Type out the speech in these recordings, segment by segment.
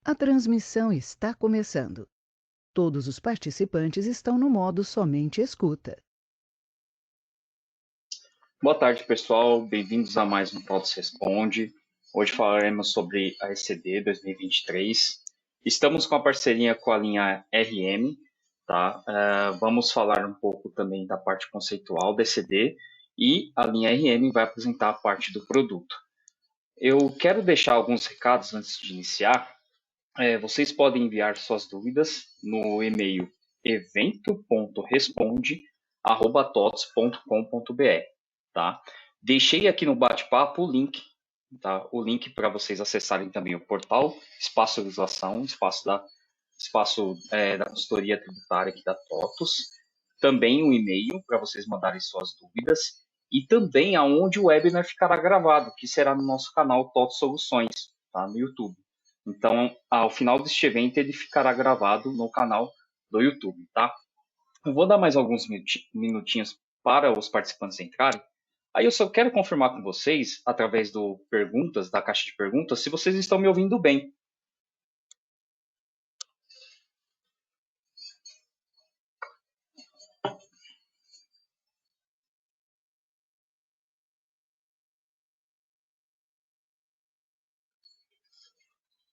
A transmissão está começando. Todos os participantes estão no modo somente escuta. Boa tarde, pessoal. Bem-vindos a mais um TOTS Responde. Hoje falaremos sobre a ECD 2023. Estamos com a parceria com a linha RM, tá? Vamos falar um pouco também da parte conceitual da ECD e a linha RM vai apresentar a parte do produto. Eu quero deixar alguns recados antes de iniciar. Vocês podem enviar suas dúvidas no e-mail evento.responde@tots.com.br, tá? Deixei aqui no bate-papo o link, tá? O link para vocês acessarem também o portal Espaço Legislação, espaço da consultoria tributária aqui da TOTOS, também um e-mail para vocês mandarem suas dúvidas e também aonde o webinar ficará gravado, que será no nosso canal TOTOS Soluções, tá? No YouTube. Então, ao final deste evento, ele ficará gravado no canal do YouTube, tá? Eu vou dar mais alguns minutinhos para os participantes entrarem. Aí eu só quero confirmar com vocês, através da caixa de perguntas, se vocês estão me ouvindo bem.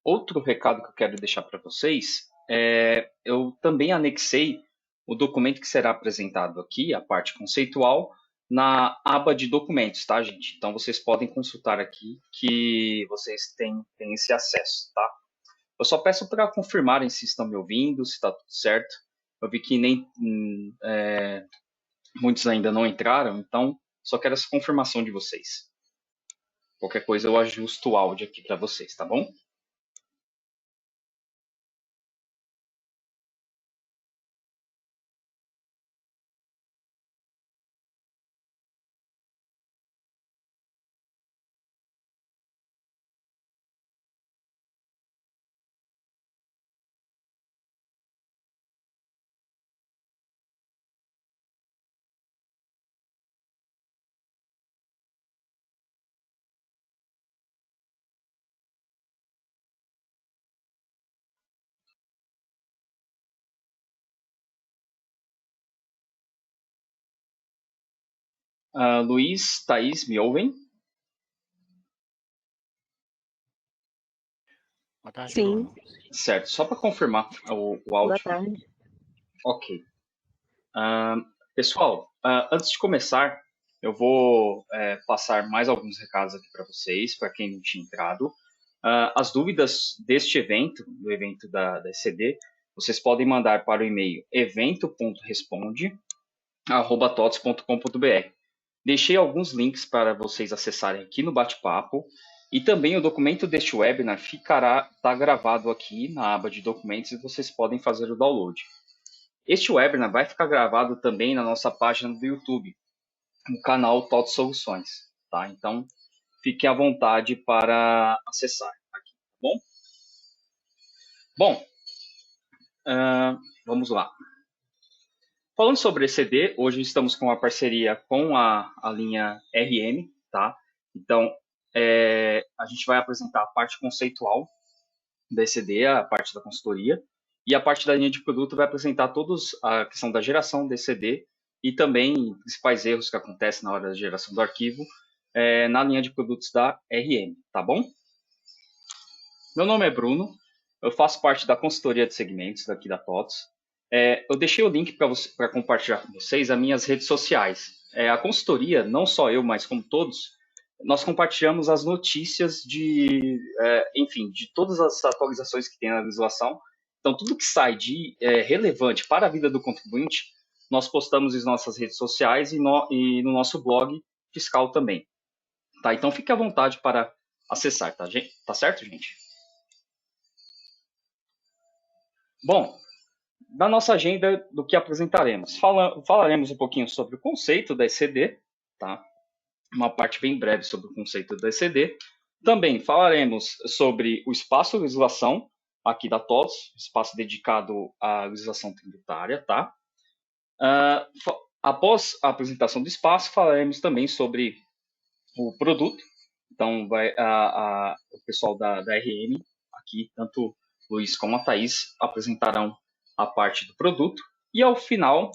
Outro recado que eu quero deixar para vocês eu também anexei o documento que será apresentado aqui, a parte conceitual, na aba de documentos, tá, gente? Então, vocês podem consultar aqui que vocês têm esse acesso, tá? Eu só peço para confirmarem se estão me ouvindo, se está tudo certo. Eu vi que muitos ainda não entraram, então só quero essa confirmação de vocês. Qualquer coisa eu ajusto o áudio aqui para vocês, tá bom? Luiz, Thaís, me ouvem? Boa tarde, Sim. Bruno. Certo, só para confirmar o Boa áudio. tarde. Ok. Pessoal, antes de começar, eu vou passar mais alguns recados aqui para vocês, para quem não tinha entrado. As dúvidas deste evento, do evento da ECD, vocês podem mandar para o e-mail evento.responde@tots.com.br. Deixei alguns links para vocês acessarem aqui no bate-papo e também o documento deste webinar tá gravado aqui na aba de documentos e vocês podem fazer o download. Este webinar vai ficar gravado também na nossa página do YouTube, no canal TOTOS Soluções, tá? Então, fiquem à vontade para acessar aqui, tá bom? Bom, vamos lá. Falando sobre ECD, hoje estamos com uma parceria com a linha RM, tá? Então, a gente vai apresentar a parte conceitual da ECD, a parte da consultoria, e a parte da linha de produto vai apresentar todos a questão da geração da ECD e também principais erros que acontecem na hora da geração do arquivo na linha de produtos da RM, tá bom? Meu nome é Bruno, eu faço parte da consultoria de segmentos daqui da TOTOS. Eu deixei o link para compartilhar com vocês as minhas redes sociais. A consultoria, não só eu, mas como todos, nós compartilhamos as notícias de todas as atualizações que tem na legislação. Então, tudo que sai de relevante para a vida do contribuinte, nós postamos em nossas redes sociais e no nosso blog fiscal também. Tá? Então, fique à vontade para acessar, tá, gente? Tá certo, gente? Bom, na nossa agenda do que apresentaremos, falaremos um pouquinho sobre o conceito da ECD, tá? Uma parte bem breve sobre o conceito da ECD. Também falaremos sobre o espaço legislação aqui da TOTOS, espaço dedicado à legislação tributária, tá? Após a apresentação do espaço, falaremos também sobre o produto. Então, o pessoal da RM aqui, tanto Luiz como a Thaís apresentarão a parte do produto e ao final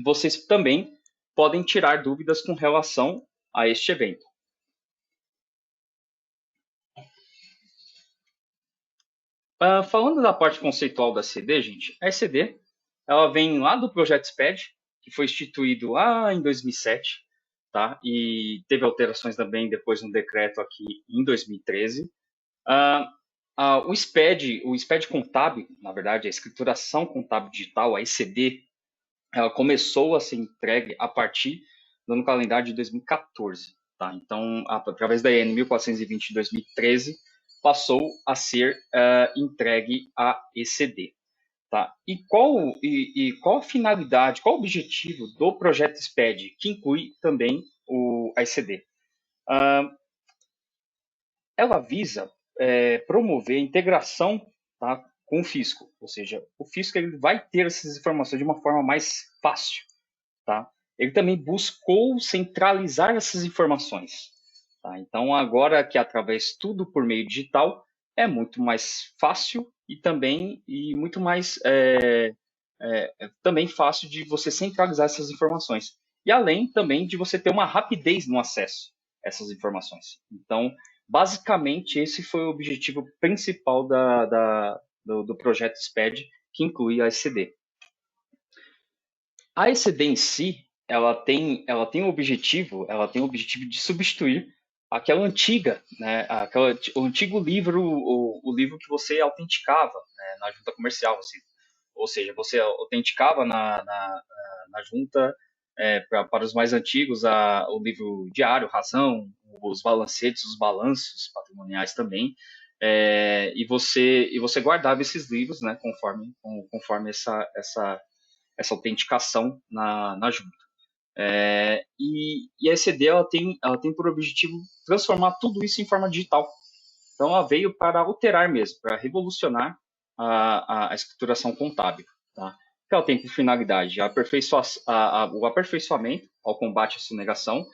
vocês também podem tirar dúvidas com relação a este evento. Falando da parte conceitual da ECD, gente, a ECD ela vem lá do projeto SPED, que foi instituído lá em 2007, tá? E teve alterações também depois no decreto aqui em 2013. O SPED contábil, na verdade, a escrituração contábil digital, a ECD, ela começou a ser entregue a partir do ano calendário de 2014. Tá? Então, através da EN 1420 de 2013, passou a ser entregue a ECD. Tá? Qual a finalidade, qual o objetivo do projeto SPED, que inclui também a ECD? Ela visa promover a integração, tá, com o fisco, ou seja, o fisco ele vai ter essas informações de uma forma mais fácil. Tá? Ele também buscou centralizar essas informações. Tá? Então, agora que através tudo por meio digital, é muito mais fácil e também muito mais também fácil de você centralizar essas informações. E além também de você ter uma rapidez no acesso a essas informações. Então, basicamente, esse foi o objetivo principal do projeto SPED, que inclui a ECD. A ECD em si, ela tem o objetivo de substituir aquela antiga, né, o antigo livro, o livro que você autenticava, né, na junta comercial, ou seja, você autenticava na junta, para os mais antigos, o livro diário, razão, os balancetes, os balanços patrimoniais também, e você guardava esses livros, né, conforme essa autenticação na junta. E a ECD ela tem por objetivo transformar tudo isso em forma digital. Então, ela veio para alterar mesmo, para revolucionar a escrituração contábil. Tá? Que ela tem por finalidade o aperfeiçoamento ao combate à sonegação,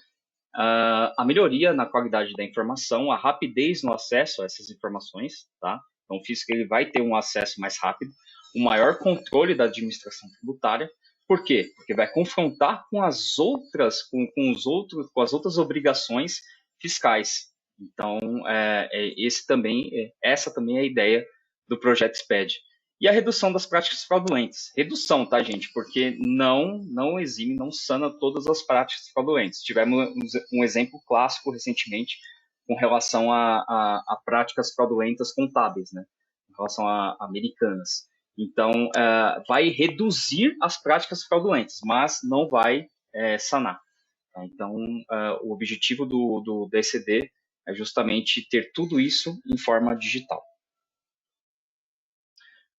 a melhoria na qualidade da informação, a rapidez no acesso a essas informações. Tá? Então, o fisco ele vai ter um acesso mais rápido, um maior controle da administração tributária. Por quê? Porque vai confrontar com as outras, com as outras obrigações fiscais. Então, essa também é a ideia do projeto SPED. E a redução das práticas fraudulentas. Redução, tá, gente? Porque não exime, não sana todas as práticas fraudulentas. Tivemos um exemplo clássico recentemente com relação a práticas fraudulentas contábeis, né? Com relação a americanas. Então, vai reduzir as práticas fraudulentas, mas não vai sanar. Tá? Então, o objetivo do ECD é justamente ter tudo isso em forma digital.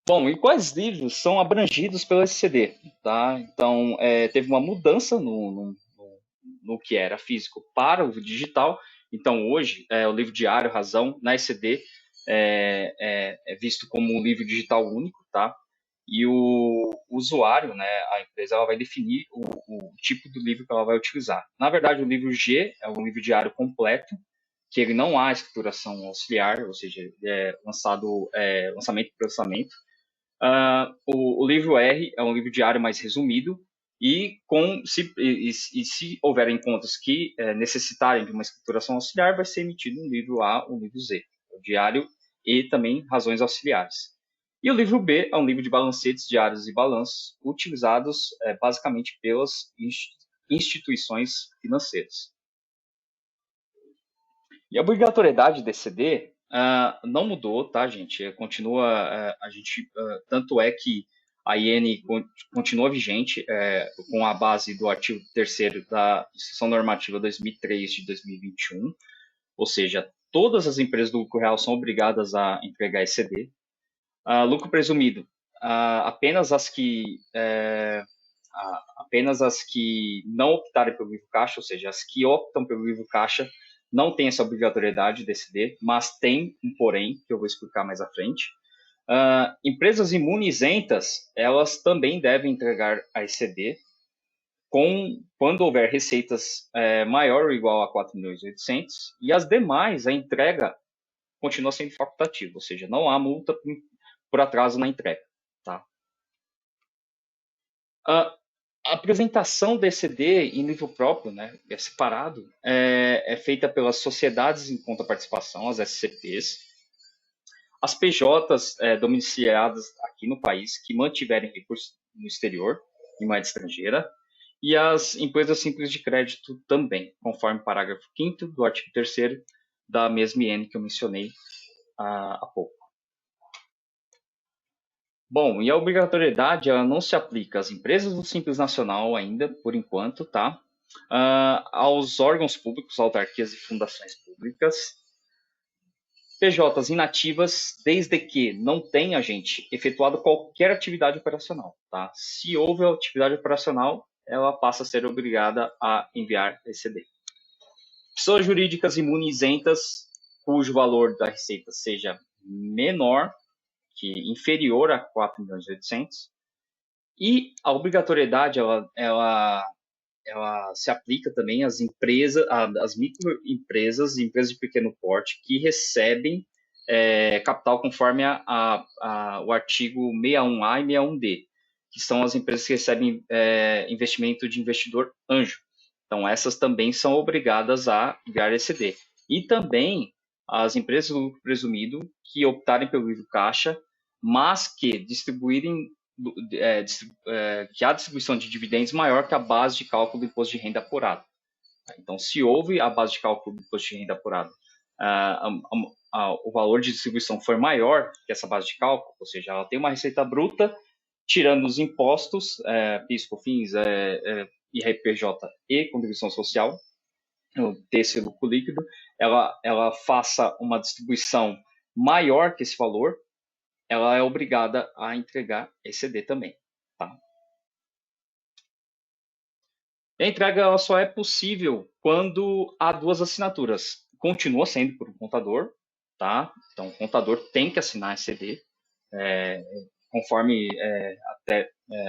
Bom, e quais livros são abrangidos pelo SCD? Tá? Então, teve uma mudança no que era físico para o digital. Então, hoje, o livro diário, razão, na SCD, é visto como um livro digital único, tá? E o usuário, né, a empresa, ela vai definir o tipo do livro que ela vai utilizar. Na verdade, o livro G é um livro diário completo, que ele não há escrituração auxiliar, ou seja, é lançamento e processamento. O livro R é um livro diário mais resumido e se houverem contas que necessitarem de uma escrituração auxiliar, vai ser emitido um livro A, um livro Z, o diário e também razões auxiliares. E o livro B é um livro de balancetes diários e balanços utilizados basicamente pelas instituições financeiras. E a obrigatoriedade de CD não mudou, tá, gente? Continua, tanto é que a IN continua vigente com a base do artigo 3º da Instrução Normativa 2003 de 2021, ou seja, todas as empresas do lucro real são obrigadas a entregar ECD. Lucro presumido, apenas as que não optarem pelo livro caixa, ou seja, as que optam pelo livro caixa não têm essa obrigatoriedade de ECD, mas tem um porém, que eu vou explicar mais à frente. Empresas imunizentas, elas também devem entregar a ECD quando houver receitas maior ou igual a 4.800.000, e as demais, a entrega continua sendo facultativa, ou seja, não há multa por atraso na entrega. Tá? A apresentação do ECD em nível próprio, né, é separado, é feita pelas sociedades em conta participação, as SCPs, as PJs domiciliadas aqui no país que mantiverem recursos no exterior, em moeda estrangeira, e as empresas simples de crédito também, conforme o parágrafo 5º do artigo 3º da mesma IN que eu mencionei há pouco. Bom, e a obrigatoriedade ela não se aplica às empresas do Simples Nacional ainda, por enquanto, tá? Aos órgãos públicos, autarquias e fundações públicas, PJs inativas, desde que não tenha, gente, efetuado qualquer atividade operacional, tá? Se houve atividade operacional, ela passa a ser obrigada a enviar ECD. Pessoas jurídicas imunizentas, cujo valor da receita seja menor, que inferior a 4.800.000, e a obrigatoriedade ela se aplica também às empresas, às microempresas e empresas de pequeno porte que recebem capital conforme o artigo 61A e 61D, que são as empresas que recebem investimento de investidor anjo. Então, essas também são obrigadas a enviar ECD. E também as empresas de lucro presumido que optarem pelo livro caixa, mas que distribuírem que há distribuição de dividendos maior que a base de cálculo do imposto de renda apurado. Então, se houve a base de cálculo do imposto de renda apurado, o valor de distribuição for maior que essa base de cálculo, ou seja, ela tem uma receita bruta, tirando os impostos, PIS, COFINS, IRPJ e contribuição social, desse lucro líquido, ela faça uma distribuição maior que esse valor, ela é obrigada a entregar ECD também. Tá? A entrega ela só é possível quando há duas assinaturas. Continua sendo por um contador, tá? Então o contador tem que assinar ECD, conforme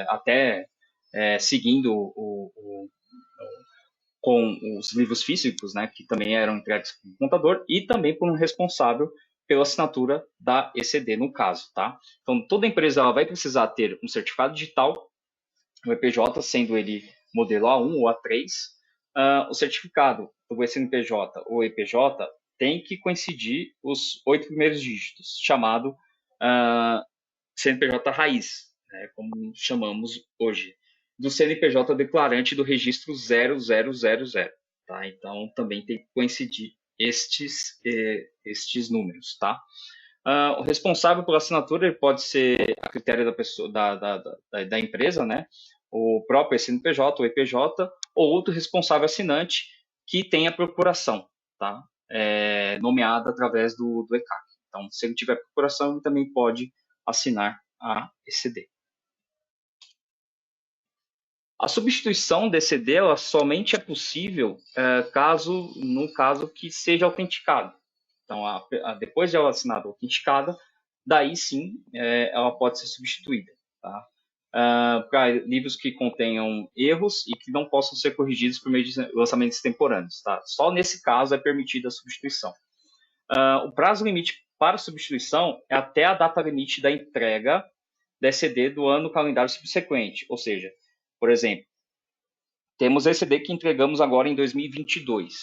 até seguindo com os livros físicos, né, que também eram entregues por um contador, e também por um responsável pela assinatura da ECD, no caso, tá? Então, toda empresa ela vai precisar ter um certificado digital, o EPJ, sendo ele modelo A1 ou A3. O certificado do CNPJ ou EPJ tem que coincidir os 8 primeiros dígitos, chamado CNPJ raiz, né, como chamamos hoje, do CNPJ declarante do registro 0000. Tá? Então, também tem que coincidir estes números. Tá? O responsável pela assinatura ele pode ser a critério da pessoa, da empresa, né? O próprio CNPJ, o EPJ, ou outro responsável assinante que tenha procuração, tá? Nomeada através do ECAC. Então, se ele tiver procuração, ele também pode assinar a ECD. A substituição da ECD ela somente é possível no caso que seja autenticado. Então, depois de ela assinada autenticada, daí sim ela pode ser substituída. Tá? Para livros que contenham erros e que não possam ser corrigidos por meio de lançamentos temporâneos. Tá? Só nesse caso é permitida a substituição. O prazo limite para substituição é até a data limite da entrega da ECD do ano calendário subsequente. Ou seja, por exemplo, temos a ECD que entregamos agora em 2022.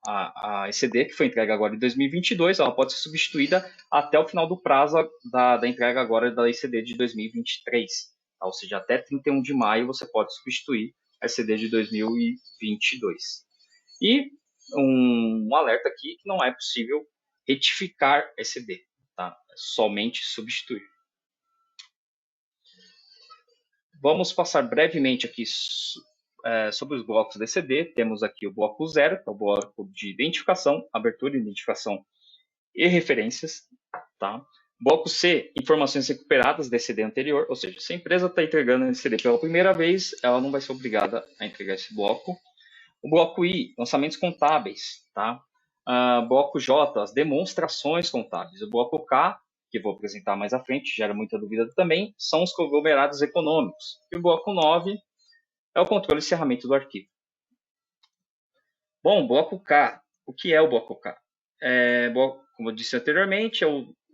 A ECD que foi entregue agora em 2022, ela pode ser substituída até o final do prazo da entrega agora da ECD de 2023. Tá? Ou seja, até 31 de maio você pode substituir a ECD de 2022. E um alerta aqui que não é possível retificar ECD, tá? É somente substituir. Vamos passar brevemente aqui sobre os blocos da ECD. Temos aqui o bloco 0, que é o bloco de identificação, abertura, identificação e referências. Tá? Bloco C, informações recuperadas da ECD anterior, ou seja, se a empresa está entregando a ECD pela primeira vez, ela não vai ser obrigada a entregar esse bloco. O bloco I, lançamentos contábeis. Tá? Bloco J, as demonstrações contábeis. O bloco K, que vou apresentar mais à frente, gera muita dúvida também, são os conglomerados econômicos. E o bloco 9 é o controle e encerramento do arquivo. Bom, bloco K. O que é o bloco K? Como eu disse anteriormente,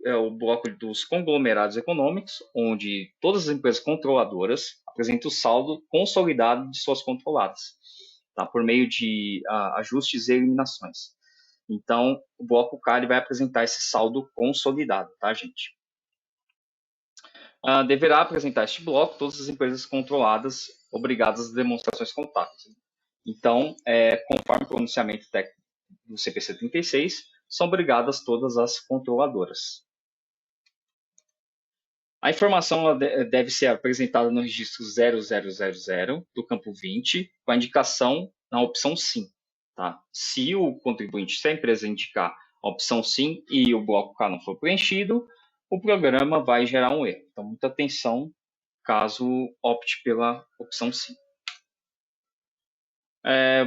é o bloco dos conglomerados econômicos, onde todas as empresas controladoras apresentam o saldo consolidado de suas controladas, tá? Por meio de ajustes e eliminações. Então, o bloco K vai apresentar esse saldo consolidado, tá, gente? Deverá apresentar este bloco todas as empresas controladas obrigadas às demonstrações contábeis. Então, conforme o pronunciamento técnico do CPC 36, são obrigadas todas as controladoras. A informação deve ser apresentada no registro 0000 do campo 20, com a indicação na opção SIM. Tá? Se o contribuinte, se a empresa indicar a opção SIM e o bloco K não for preenchido, o programa vai gerar um erro. Então, muita atenção caso opte pela opção SIM.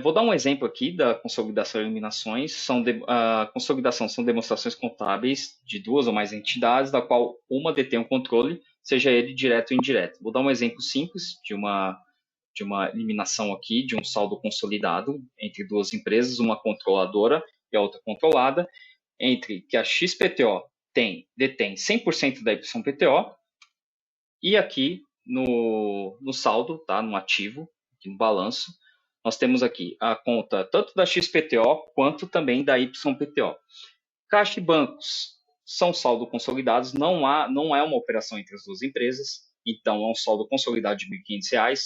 Vou dar um exemplo aqui da consolidação e eliminações. A consolidação são demonstrações contábeis de duas ou mais entidades, da qual uma detém o controle, seja ele direto ou indireto. Vou dar um exemplo simples de uma eliminação aqui, de um saldo consolidado entre duas empresas, uma controladora e a outra controlada, entre que a XPTO detém 100% da YPTO e aqui no saldo, tá, no ativo, aqui no balanço, nós temos aqui a conta tanto da XPTO quanto também da YPTO. Caixa e bancos são saldo consolidados, não é uma operação entre as duas empresas, então é um saldo consolidado de R$ 1.500.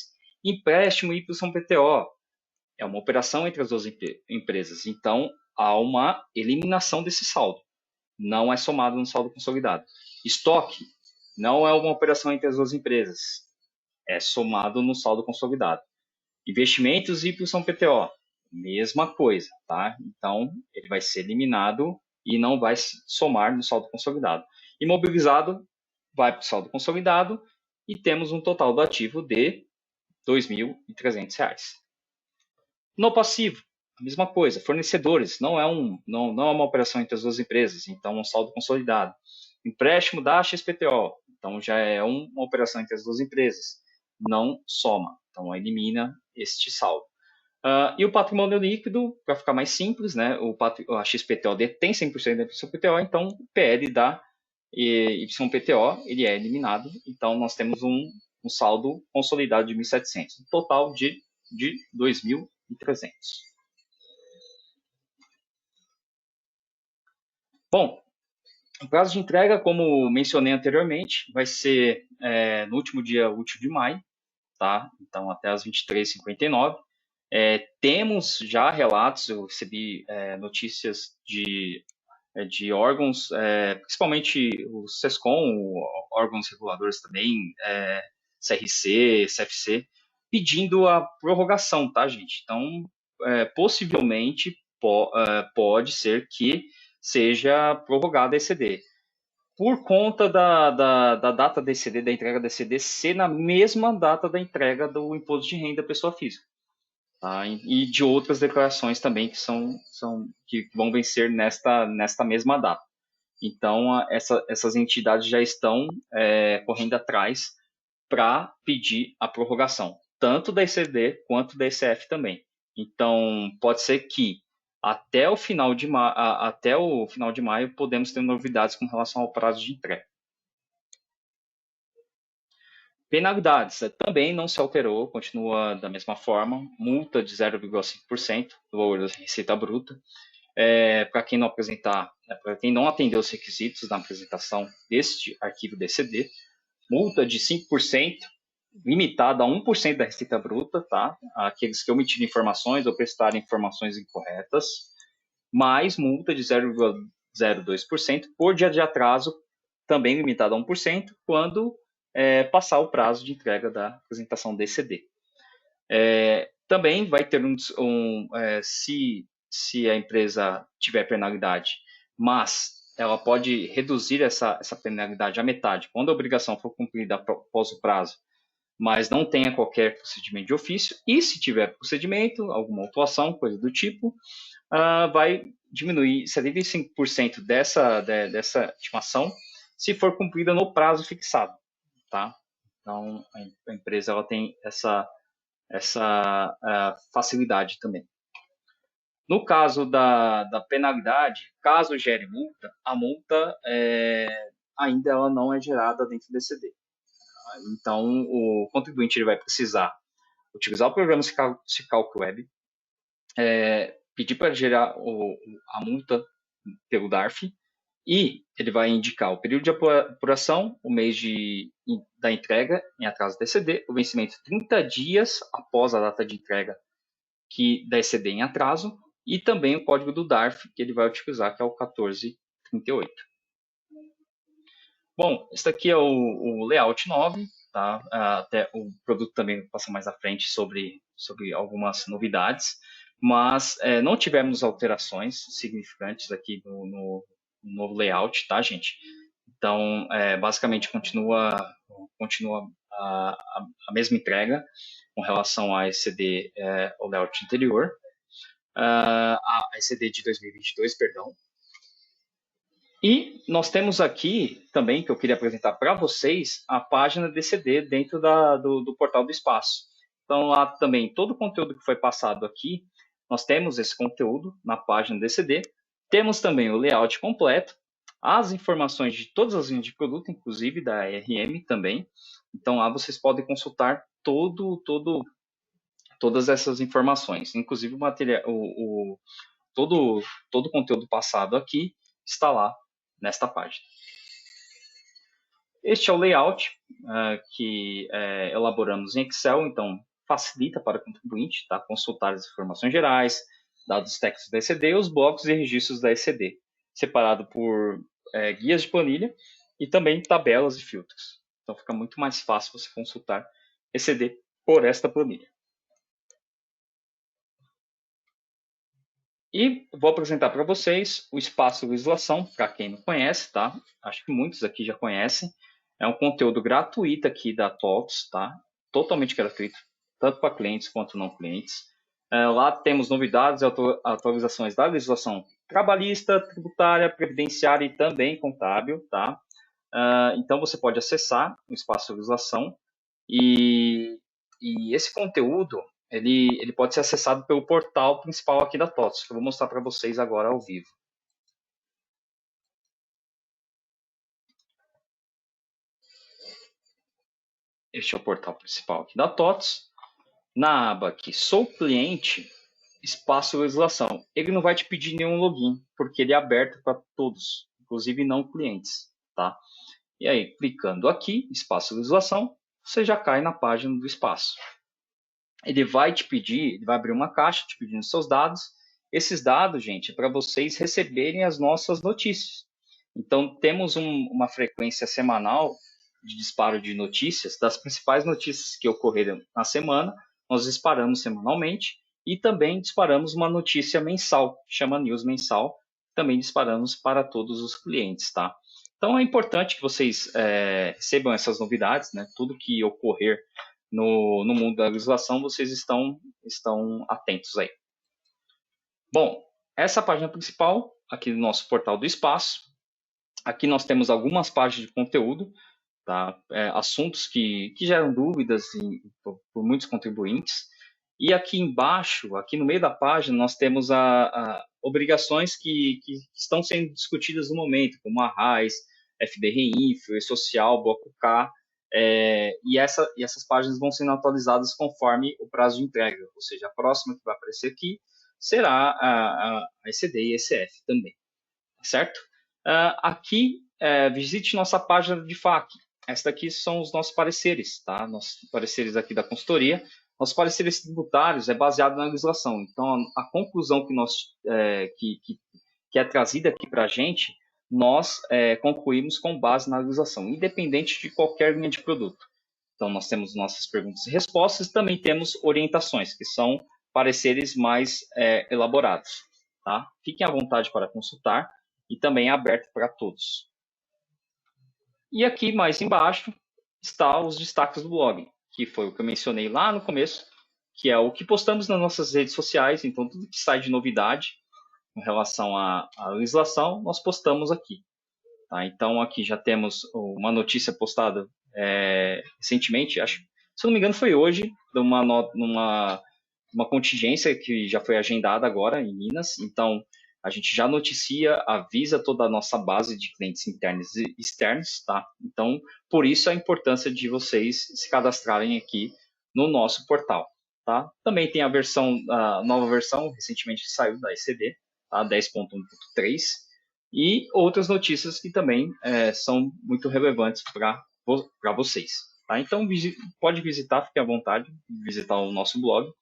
Empréstimo YPTO é uma operação entre as duas empresas, então há uma eliminação desse saldo, não é somado no saldo consolidado. Estoque não é uma operação entre as duas empresas, é somado no saldo consolidado. Investimentos YPTO, mesma coisa, tá? Então, ele vai ser eliminado e não vai somar no saldo consolidado. Imobilizado vai para o saldo consolidado e temos um total do ativo de R$ 2.300. No passivo, a mesma coisa. Fornecedores, não é uma operação entre as duas empresas, então um saldo consolidado. Empréstimo da XPTO, então já é uma operação entre as duas empresas, não soma, então elimina este saldo. E o patrimônio líquido, para ficar mais simples, né, a XPTO detém 100% da YPTO, então o PL da YPTO ele é eliminado, então nós temos um saldo consolidado de 1.700, um total de 2.300. Bom, o prazo de entrega, como mencionei anteriormente, vai ser no último dia útil de maio, tá? Então até as 23h59. Temos já relatos, eu recebi notícias de órgãos, principalmente o SESCOM, órgãos reguladores também, CRC, CFC, pedindo a prorrogação, tá, gente? Então, possivelmente, pode ser que seja prorrogada a ECD. Por conta da data da ECD, da entrega da ECD, ser na mesma data da entrega do imposto de renda da pessoa física. Tá? E de outras declarações também que vão vencer nesta mesma data. Então, essas entidades já estão correndo atrás para pedir a prorrogação, tanto da ECD quanto da ECF também. Então, pode ser que até o final de maio podemos ter novidades com relação ao prazo de entrega. Penalidades também não se alterou, continua da mesma forma, multa de 0,5% do valor da receita bruta. Para quem não para quem não atendeu os requisitos na apresentação deste arquivo DCD, multa de 5%, limitada a 1% da receita bruta, tá? Aqueles que omitirem informações ou prestarem informações incorretas, mais multa de 0,02% por dia de atraso, também limitada a 1%, quando passar o prazo de entrega da apresentação DCD. Também vai ter se a empresa tiver penalidade, mas ela pode reduzir essa penalidade à metade quando a obrigação for cumprida após o prazo, mas não tenha qualquer procedimento de ofício, e se tiver procedimento, alguma autuação, coisa do tipo, vai diminuir 75% dessa estimação se for cumprida no prazo fixado. Tá? Então, a empresa ela tem essa facilidade também. No caso da penalidade, caso gere multa, a multa ainda ela não é gerada dentro do ECD. Então, o contribuinte ele vai precisar utilizar o programa Cicalc Web, pedir para gerar a multa pelo DARF, e ele vai indicar o período de apuração, o mês da entrega em atraso da ECD, o vencimento 30 dias após a data de entrega da ECD em atraso, e também o código do DARF que ele vai utilizar, que é o 1438. Bom, esse aqui é o layout 9, tá? Até o produto também passa mais à frente sobre algumas novidades, mas não tivemos alterações significantes aqui no novo layout, tá, gente? Então, basicamente continua a mesma entrega com relação a ECD, ao layout anterior, a ECD de 2022, perdão. E nós temos aqui também, que eu queria apresentar para vocês, a página de ECD dentro do portal do espaço. Então, lá também, todo o conteúdo que foi passado aqui, nós temos esse conteúdo na página do ECD. Temos também o layout completo, as informações de todas as linhas de produto, inclusive da RM também. Então, lá vocês podem consultar todas essas informações, inclusive o material, todo o conteúdo passado aqui está lá nesta página. Este é o layout que elaboramos em Excel, então facilita para o contribuinte consultar as informações gerais, dados técnicos da ECD e os blocos e registros da ECD, separado por guias de planilha e também tabelas e filtros. Então fica muito mais fácil você consultar ECD por esta planilha. E vou apresentar para vocês o espaço legislação, para quem não conhece, tá? Acho que muitos aqui já conhecem. É um conteúdo gratuito aqui da TOTS, tá? Totalmente gratuito, tanto para clientes quanto não clientes. Lá temos novidades e atualizações da legislação trabalhista, tributária, previdenciária e também contábil, tá? Então você pode acessar o espaço legislação e esse conteúdo ele pode ser acessado pelo portal principal aqui da TOTS, que eu vou mostrar para vocês agora ao vivo. Este é o portal principal aqui da TOTS. Na aba aqui, sou cliente, espaço legislação. Ele não vai te pedir nenhum login, porque ele é aberto para todos, inclusive não clientes, tá? E aí, clicando aqui, espaço legislação, você já cai na página do espaço. Ele vai te pedir, ele vai abrir uma caixa te pedindo seus dados. Esses dados, gente, é para vocês receberem as nossas notícias. Então, temos uma frequência semanal de disparo de notícias, das principais notícias que ocorreram na semana, nós disparamos semanalmente e também disparamos uma notícia mensal, que chama News Mensal, também disparamos para todos os clientes, tá? Então, é importante que vocês recebam essas novidades, né? Tudo que ocorrer no mundo da legislação, vocês estão atentos aí. Bom, essa é a página principal aqui do nosso portal do espaço. Aqui nós temos algumas páginas de conteúdo, tá? Assuntos que geram dúvidas por muitos contribuintes. E aqui embaixo, aqui no meio da página, nós temos obrigações que estão sendo discutidas no momento, como a RAIS, FDRINFO, E-Social, Bloco K, e essas páginas vão sendo atualizadas conforme o prazo de entrega, ou seja, a próxima que vai aparecer aqui será a ECD e ECF também, certo? Aqui, visite nossa página de FAQ. Esta aqui são os nossos pareceres, tá? Nossos pareceres aqui da consultoria. Nossos pareceres tributários é baseado na legislação. Então, a conclusão que é trazida aqui para a gente, nós concluímos com base na legislação, independente de qualquer linha de produto. Então, nós temos nossas perguntas e respostas e também temos orientações, que são pareceres mais elaborados. Tá? Fiquem à vontade para consultar e também é aberto para todos. E aqui, mais embaixo, está os destaques do blog, que foi o que eu mencionei lá no começo, que é o que postamos nas nossas redes sociais. Então, tudo que sai de novidade em relação à legislação, nós postamos aqui. Tá? Então, aqui já temos uma notícia postada recentemente, acho, se não me engano foi hoje, numa uma contingência que já foi agendada agora em Minas, então a gente já noticia, avisa toda a nossa base de clientes internos e externos, tá? Então, por isso a importância de vocês se cadastrarem aqui no nosso portal, tá? Também tem a nova versão, recentemente saiu da ECD, tá? 10.1.3, e outras notícias que também são muito relevantes para vocês, tá? Então, pode visitar, fique à vontade, visitar o nosso blog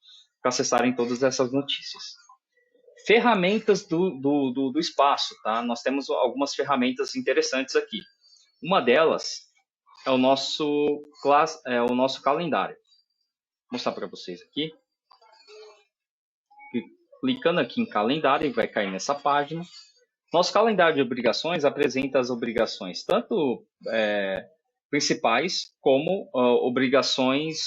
para acessarem todas essas notícias. Ferramentas do espaço, tá? Nós temos algumas ferramentas interessantes aqui. Uma delas é o nosso calendário. Vou mostrar para vocês aqui. Clicando aqui em calendário, vai cair nessa página. Nosso calendário de obrigações apresenta as obrigações tanto principais como obrigações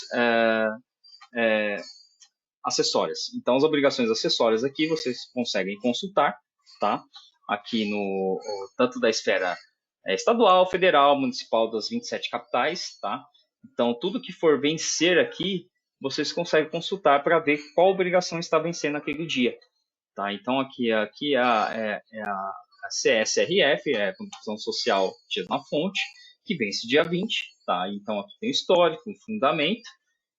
acessórias. Então, as obrigações acessórias aqui vocês conseguem consultar, tá? Aqui no tanto da esfera estadual, federal, municipal das 27 capitais, tá? Então, tudo que for vencer aqui, vocês conseguem consultar para ver qual obrigação está vencendo naquele dia, tá? Então, aqui é a CSRF, é a Contribuição Social Tida na Fonte, que vence dia 20, tá? Então, aqui tem o histórico, o fundamento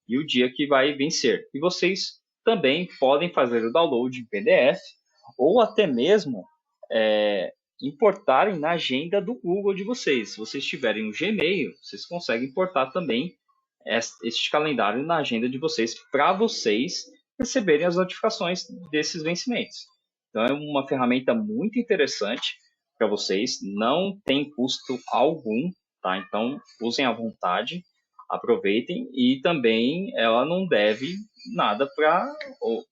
e o dia que vai vencer. E vocês também podem fazer o download em PDF ou até mesmo importarem na agenda do Google de vocês. Se vocês tiverem um Gmail, vocês conseguem importar também este calendário na agenda de vocês para vocês receberem as notificações desses vencimentos. Então é uma ferramenta muito interessante para vocês, não tem custo algum, tá? Então usem à vontade, aproveitem, e também ela não deve nada para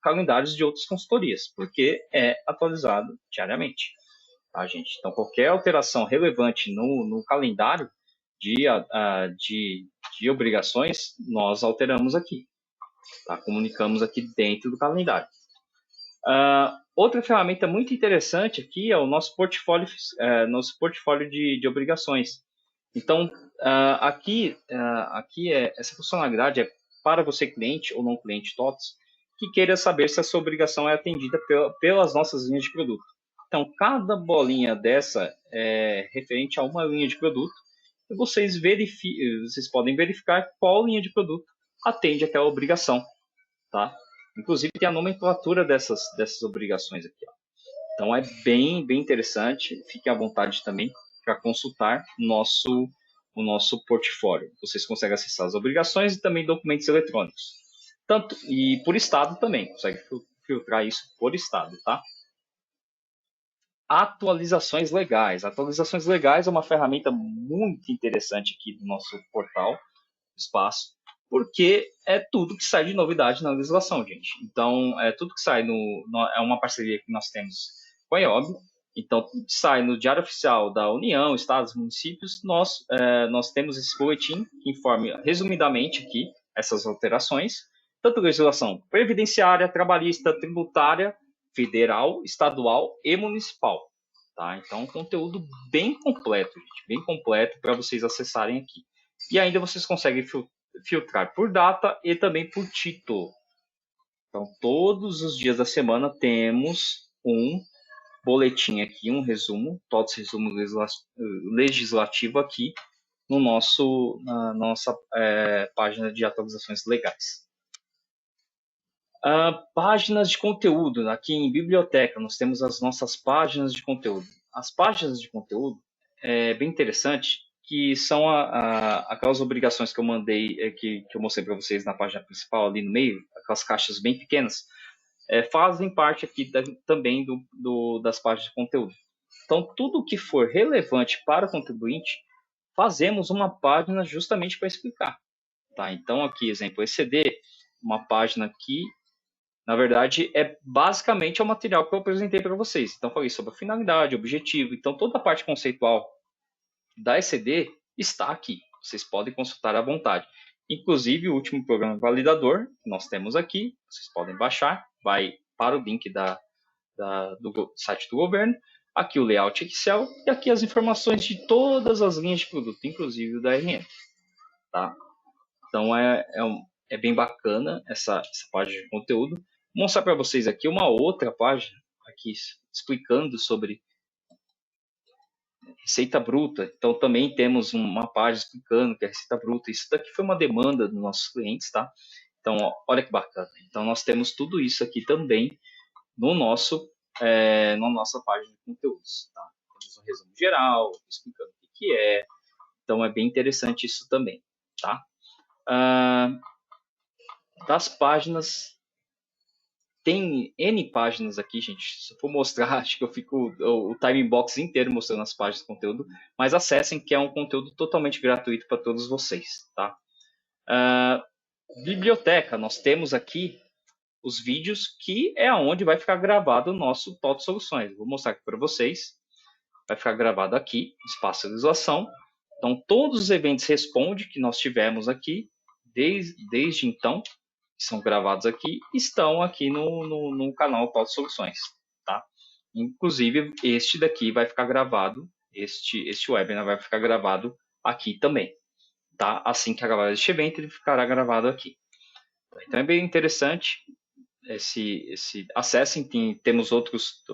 calendários de outras consultorias, porque é atualizado diariamente, tá, gente? Então qualquer alteração relevante no calendário de obrigações, nós alteramos aqui, tá? Comunicamos aqui dentro do calendário. Outra ferramenta muito interessante aqui é o nosso portfólio de obrigações. Então, essa funcionalidade é para você, cliente ou não cliente TOTS, que queira saber se a sua obrigação é atendida pelas nossas linhas de produto. Então, cada bolinha dessa é referente a uma linha de produto, e vocês podem verificar qual linha de produto atende aquela obrigação, tá? Inclusive tem a nomenclatura dessas obrigações aqui, ó. Então é bem interessante, fique à vontade também para consultar o nosso portfólio. Vocês conseguem acessar as obrigações e também documentos eletrônicos. E por estado também, consegue filtrar isso por estado, tá? Atualizações legais. Atualizações legais é uma ferramenta muito interessante aqui do nosso portal Espaço, porque é tudo que sai de novidade na legislação, gente. Então, tudo que sai é uma parceria que nós temos com a IOB. Então, tudo que sai no Diário Oficial da União, Estados, Municípios, nós temos esse boletim que informa resumidamente aqui essas alterações, tanto legislação previdenciária, trabalhista, tributária, federal, estadual e municipal. Tá? Então, um conteúdo bem completo, gente, bem completo para vocês acessarem aqui. E ainda vocês conseguem filtrar por data e também por título. Então, todos os dias da semana temos um boletim aqui, um resumo, TOTS resumo legislativo aqui na nossa página de atualizações legais. Páginas de conteúdo. Aqui em biblioteca nós temos as nossas páginas de conteúdo. As páginas de conteúdo é bem interessante, que são aquelas obrigações que eu mandei, que eu mostrei para vocês na página principal, ali no meio, aquelas caixas bem pequenas, fazem parte aqui também das páginas de conteúdo. Então, tudo que for relevante para o contribuinte, fazemos uma página justamente para explicar. Tá? Então, aqui, exemplo, ECD, uma página que, na verdade, basicamente é o material que eu apresentei para vocês. Então, falei sobre a finalidade, objetivo. Então, toda a parte conceitual da ECD está aqui. Vocês podem consultar à vontade. Inclusive, o último programa validador que nós temos aqui, vocês podem baixar, vai para o link do site do governo. Aqui o layout Excel e aqui as informações de todas as linhas de produto, inclusive o da RM. Tá? Então, é bem bacana essa página de conteúdo. Vou mostrar para vocês aqui uma outra página aqui explicando sobre receita bruta. Então também temos uma página explicando que é receita bruta. Isso daqui foi uma demanda dos nossos clientes, tá? Então, ó, olha que bacana. Então nós temos tudo isso aqui também no nosso na nossa página de conteúdos, tá? Temos um resumo geral explicando o que é. Então é bem interessante isso também, tá? Das páginas, tem N páginas aqui, gente. Se eu for mostrar, acho que eu fico o time box inteiro mostrando as páginas de conteúdo, mas acessem que é um conteúdo totalmente gratuito para todos vocês, tá? Biblioteca, nós temos aqui os vídeos que é onde vai ficar gravado o nosso Top Soluções. Vou mostrar aqui para vocês. Vai ficar gravado aqui, espaço de visualização. Então, todos os eventos responde que nós tivemos aqui, desde então, que são gravados aqui, estão aqui no canal Top Soluções, tá? Inclusive, este daqui vai ficar gravado, este webinar vai ficar gravado aqui também, tá? Assim que acabar este evento, ele ficará gravado aqui. Então, é bem interessante. Acessem, temos outros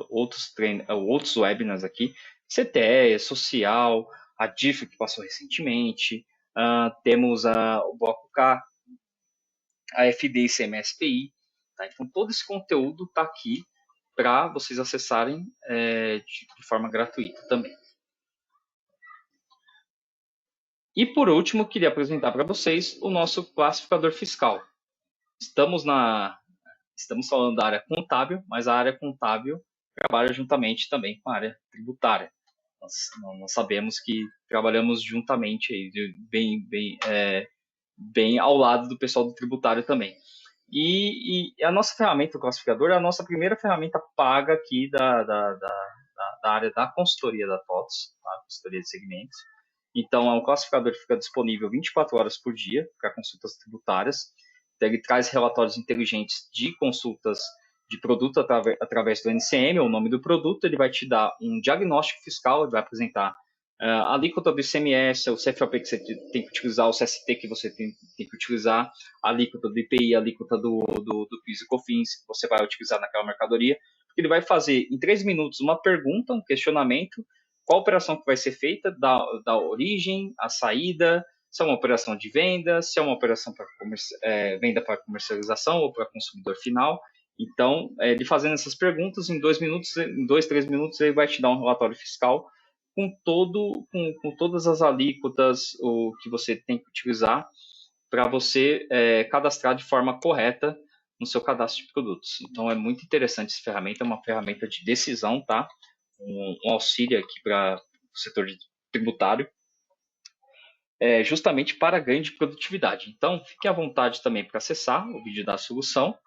webinars aqui, CTE, Social, a DIF que passou recentemente, temos o Bloco K, a FD e CMSPI, tá? Então todo esse conteúdo está aqui para vocês acessarem de forma gratuita também. E por último, queria apresentar para vocês o nosso classificador fiscal. Estamos falando da área contábil, mas a área contábil trabalha juntamente também com a área tributária. Nós sabemos que trabalhamos juntamente, aí, bem ao lado do pessoal do tributário também. E a nossa ferramenta, o classificador, é a nossa primeira ferramenta paga aqui da área da consultoria da TOTS, tá? Consultoria de segmentos. Então, o classificador fica disponível 24 horas por dia para consultas tributárias. Então, ele traz relatórios inteligentes de consultas de produto através do NCM, o nome do produto. Ele vai te dar um diagnóstico fiscal, ele vai apresentar a alíquota do ICMS, o CFOP que você tem que utilizar, o CST que você tem que utilizar, a alíquota do IPI, a alíquota do PIS e COFINS que você vai utilizar naquela mercadoria. Ele vai fazer em 3 minutos uma pergunta, um questionamento, qual operação que vai ser feita, da origem, a saída, se é uma operação de venda, se é uma operação para venda para comercialização ou para consumidor final. Então, ele fazendo essas perguntas, em 2 minutos, em 2, 3 minutos, ele vai te dar um relatório fiscal com todas as alíquotas o que você tem que utilizar para você cadastrar de forma correta no seu cadastro de produtos. Então é muito interessante essa ferramenta, é uma ferramenta de decisão, tá? Um auxílio aqui para o setor tributário, justamente para ganho de produtividade. Então fique à vontade também para acessar o vídeo da solução.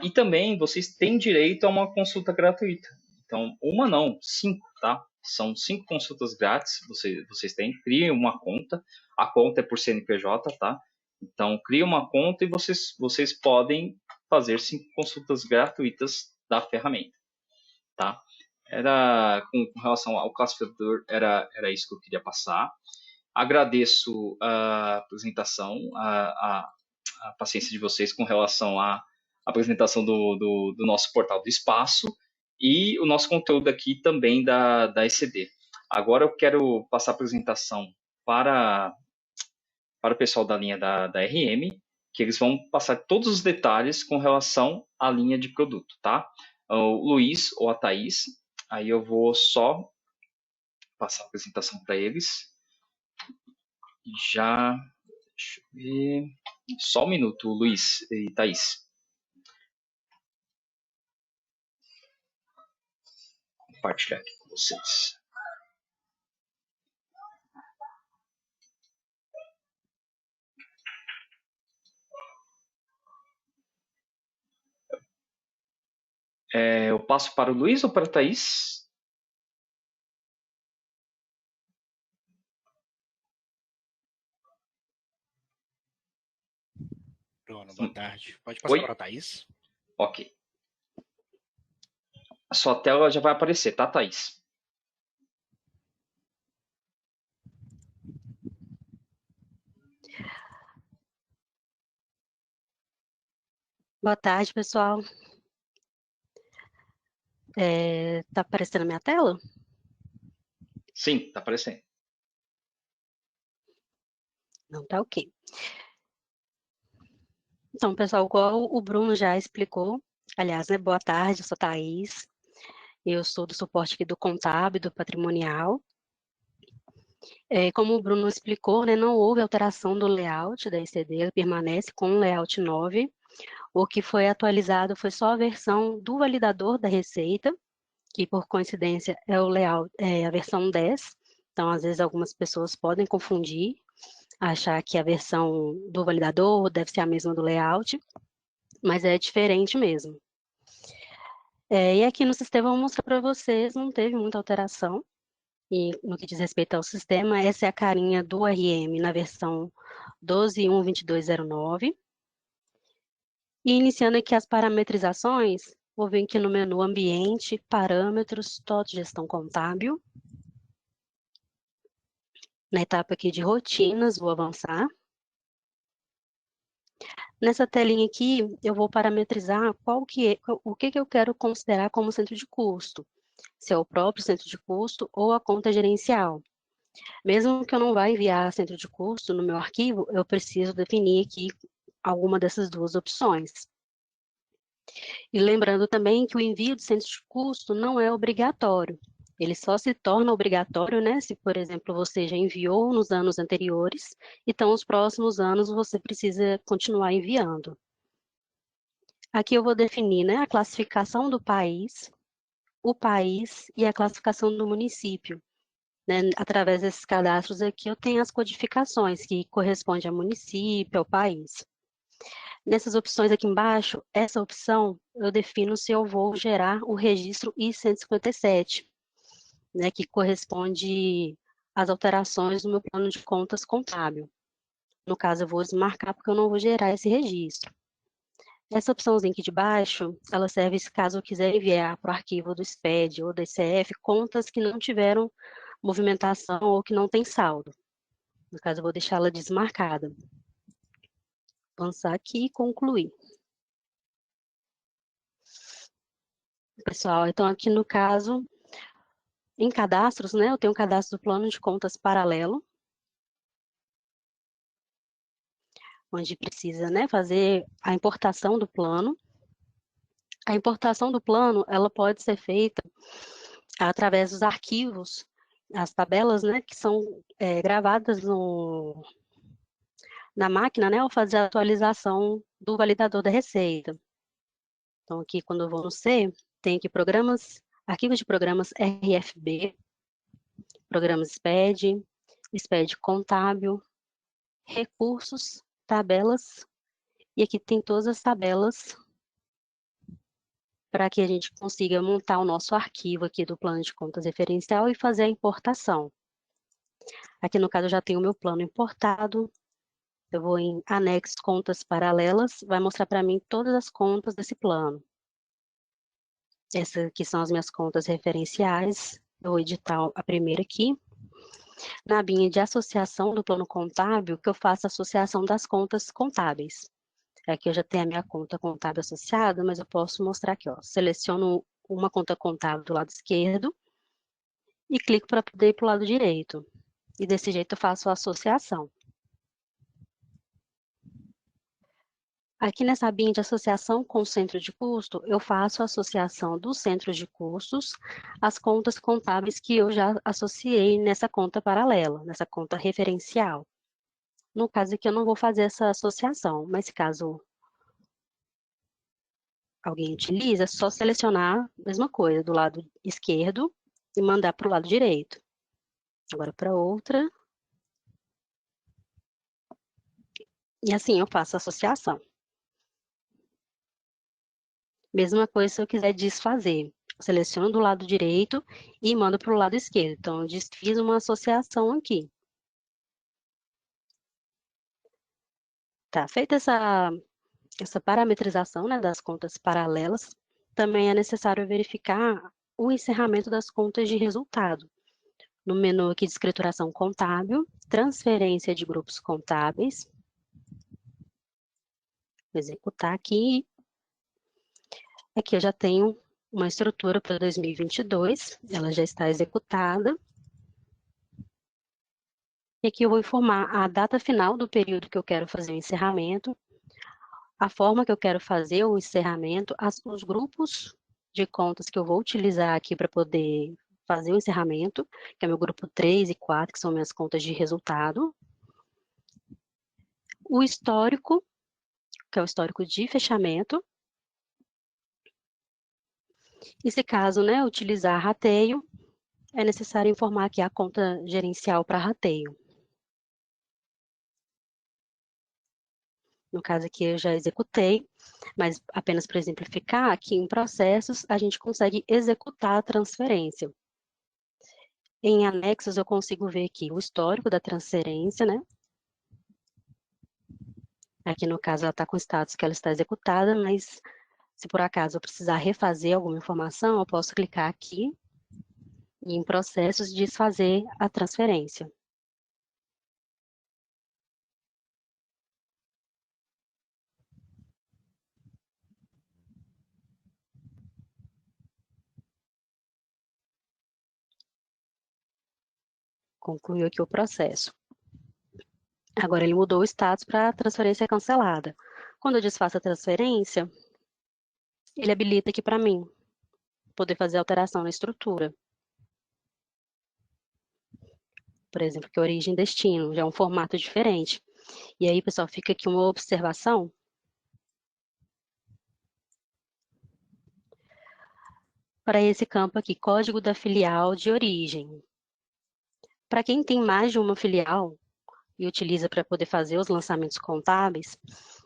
E também vocês têm direito a uma consulta gratuita. Então, uma não, 5, tá? São 5 consultas grátis, vocês têm, criem uma conta, a conta é por CNPJ, tá? Então, crie uma conta e vocês podem fazer 5 consultas gratuitas da ferramenta, tá? Com relação ao classificador, era isso que eu queria passar. Agradeço a apresentação, a paciência de vocês com relação à apresentação do nosso portal do espaço e o nosso conteúdo aqui também da ECD. Agora eu quero passar a apresentação para o pessoal da linha da RM, que eles vão passar todos os detalhes com relação à linha de produto, tá? O Luiz ou a Thaís, aí eu vou só passar a apresentação para eles. Já, deixa eu ver, só um minuto, Luiz e Thaís. Compartilhar aqui com vocês. Eu passo para o Luiz ou para a Thaís? Bruno, boa tarde. Pode passar para a Thaís? Ok. A sua tela já vai aparecer, tá, Thaís? Boa tarde, pessoal. Tá aparecendo a minha tela? Sim, tá aparecendo. Não, tá ok. Então, pessoal, igual o Bruno já explicou, aliás, né, boa tarde, eu sou Thaís, eu sou do suporte aqui do contábil, do patrimonial. Como o Bruno explicou, né, não houve alteração do layout da ECD, ele permanece com o layout 9. O que foi atualizado foi só a versão do validador da receita, que por coincidência é o layout, a versão 10. Então, às vezes, algumas pessoas podem confundir, achar que a versão do validador deve ser a mesma do layout, mas é diferente mesmo. E aqui no sistema eu vou mostrar para vocês, não teve muita alteração. E no que diz respeito ao sistema, essa é a carinha do RM na versão 12.1.2209. E iniciando aqui as parametrizações, vou vir aqui no menu Ambiente, Parâmetros, TOTO Gestão Contábil. Na etapa aqui de Rotinas, vou avançar. Nessa telinha aqui, eu vou parametrizar o que eu quero considerar como centro de custo. Se é o próprio centro de custo ou a conta gerencial. Mesmo que eu não vá enviar centro de custo no meu arquivo, eu preciso definir aqui alguma dessas duas opções. E lembrando também que o envio de centro de custo não é obrigatório. Ele só se torna obrigatório, né, se, por exemplo, você já enviou nos anos anteriores, então, os próximos anos você precisa continuar enviando. Aqui eu vou definir, né, a classificação do país, o país e a classificação do município. Né, através desses cadastros aqui, eu tenho as codificações que correspondem ao município, ao país. Nessas opções aqui embaixo, essa opção eu defino se eu vou gerar o registro I-157, né, que corresponde às alterações no meu plano de contas contábil. No caso, eu vou desmarcar porque eu não vou gerar esse registro. Essa opçãozinha aqui de baixo, ela serve se caso eu quiser enviar para o arquivo do SPED ou do ICF contas que não tiveram movimentação ou que não tem saldo. No caso, eu vou deixá-la desmarcada. Avançar aqui e concluir. Pessoal, então aqui no caso, em cadastros, né, eu tenho um cadastro do plano de contas paralelo, onde precisa, né, fazer a importação do plano. A importação do plano, ela pode ser feita através dos arquivos, as tabelas, né, que são gravadas na máquina, né, ao fazer a atualização do validador da receita. Então, aqui, quando eu vou no C, tem aqui arquivos de programas RFB, programas SPED, SPED contábil, recursos, tabelas, e aqui tem todas as tabelas para que a gente consiga montar o nosso arquivo aqui do plano de contas referencial e fazer a importação. Aqui no caso eu já tenho o meu plano importado, eu vou em anexo contas paralelas, vai mostrar para mim todas as contas desse plano. Essas aqui são as minhas contas referenciais, eu vou editar a primeira aqui. Na abinha de associação do plano contábil, que eu faço a associação das contas contábeis. Aqui eu já tenho a minha conta contábil associada, mas eu posso mostrar aqui, ó. Seleciono uma conta contábil do lado esquerdo e clico para poder ir para o lado direito. E desse jeito eu faço a associação. Aqui nessa abinha de associação com o centro de custo, eu faço a associação dos centros de custos às contas contábeis que eu já associei nessa conta paralela, nessa conta referencial. No caso aqui eu não vou fazer essa associação, mas caso alguém utilize, é só selecionar a mesma coisa do lado esquerdo e mandar para o lado direito. Agora para outra. E assim eu faço a associação. Mesma coisa se eu quiser desfazer. Seleciono do lado direito e mando para o lado esquerdo. Então, eu desfiz uma associação aqui. Tá, feita essa parametrização, né, das contas paralelas, também é necessário verificar o encerramento das contas de resultado. No menu aqui de escrituração contábil, transferência de grupos contábeis. Vou executar aqui Aqui eu já tenho uma estrutura para 2022, ela já está executada. E aqui eu vou informar a data final do período que eu quero fazer o encerramento, a forma que eu quero fazer o encerramento, os grupos de contas que eu vou utilizar aqui para poder fazer o encerramento, que é meu grupo 3 e 4, que são minhas contas de resultado. O histórico, que é o histórico de fechamento. E se caso, né, utilizar rateio, é necessário informar aqui a conta gerencial para rateio. No caso aqui eu já executei, mas apenas para exemplificar, aqui em processos a gente consegue executar a transferência. Em anexos eu consigo ver aqui o histórico da transferência, né? Aqui no caso ela está com o status que ela está executada, mas se por acaso eu precisar refazer alguma informação, eu posso clicar aqui e em processos desfazer a transferência. Concluiu aqui o processo. Agora ele mudou o status para transferência cancelada. Quando eu desfaço a transferência, ele habilita aqui para mim poder fazer alteração na estrutura. Por exemplo, que origem e destino, já é um formato diferente. E aí, pessoal, fica aqui uma observação. Para esse campo aqui, código da filial de origem. Para quem tem mais de uma filial e utiliza para poder fazer os lançamentos contábeis,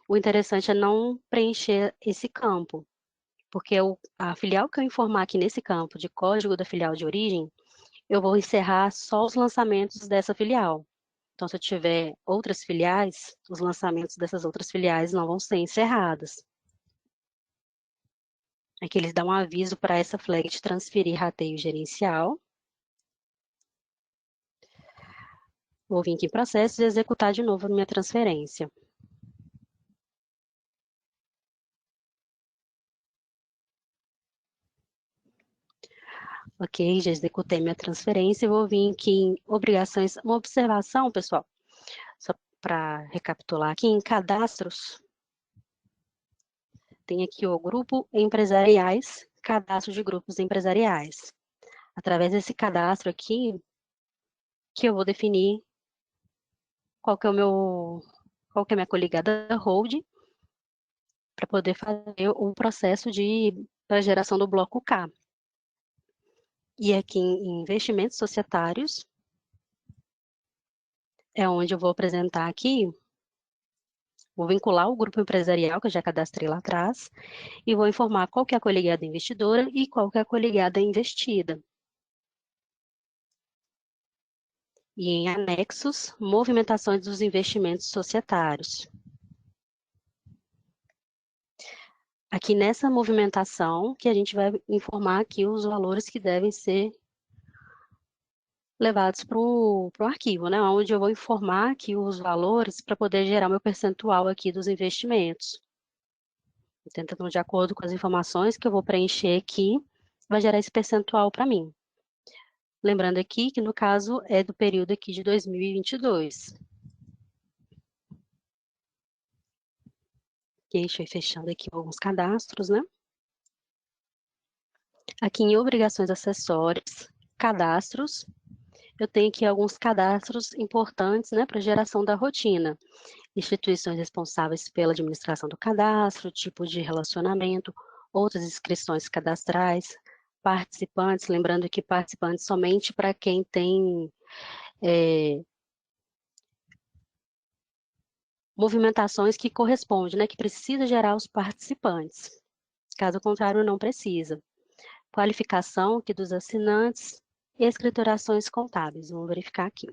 o interessante é não preencher esse campo, porque a filial que eu informar aqui nesse campo de código da filial de origem, eu vou encerrar só os lançamentos dessa filial. Então, se eu tiver outras filiais, os lançamentos dessas outras filiais não vão ser encerrados. Aqui eles dão um aviso para essa flag de transferir rateio gerencial. Vou vir aqui em processos e executar de novo a minha transferência. Ok, já executei minha transferência. Vou vir aqui em obrigações, uma observação, pessoal, só para recapitular aqui, em cadastros, tem aqui o grupo empresariais, cadastro de grupos empresariais. Através desse cadastro aqui, que eu vou definir qual que é a minha coligada hold, para poder fazer o processo para geração do bloco K. E aqui em investimentos societários, é onde eu vou apresentar aqui, vou vincular o grupo empresarial, que eu já cadastrei lá atrás, e vou informar qual que é a coligada investidora e qual que é a coligada investida. E em anexos, movimentações dos investimentos societários. Aqui nessa movimentação, que a gente vai informar aqui os valores que devem ser levados para o arquivo, né? Onde eu vou informar aqui os valores para poder gerar meu percentual aqui dos investimentos. Então, de acordo com as informações que eu vou preencher aqui, vai gerar esse percentual para mim. Lembrando aqui que, no caso, é do período aqui de 2022. Ok, deixa eu ir fechando aqui alguns cadastros, né? Aqui em obrigações acessórias, cadastros, eu tenho aqui alguns cadastros importantes, né, para geração da rotina. Instituições responsáveis pela administração do cadastro, tipo de relacionamento, outras inscrições cadastrais, participantes, lembrando que participantes somente para quem tem movimentações que correspondem, né, que precisa gerar os participantes. Caso contrário, não precisa. Qualificação aqui dos assinantes e escriturações contábeis. Vamos verificar aqui.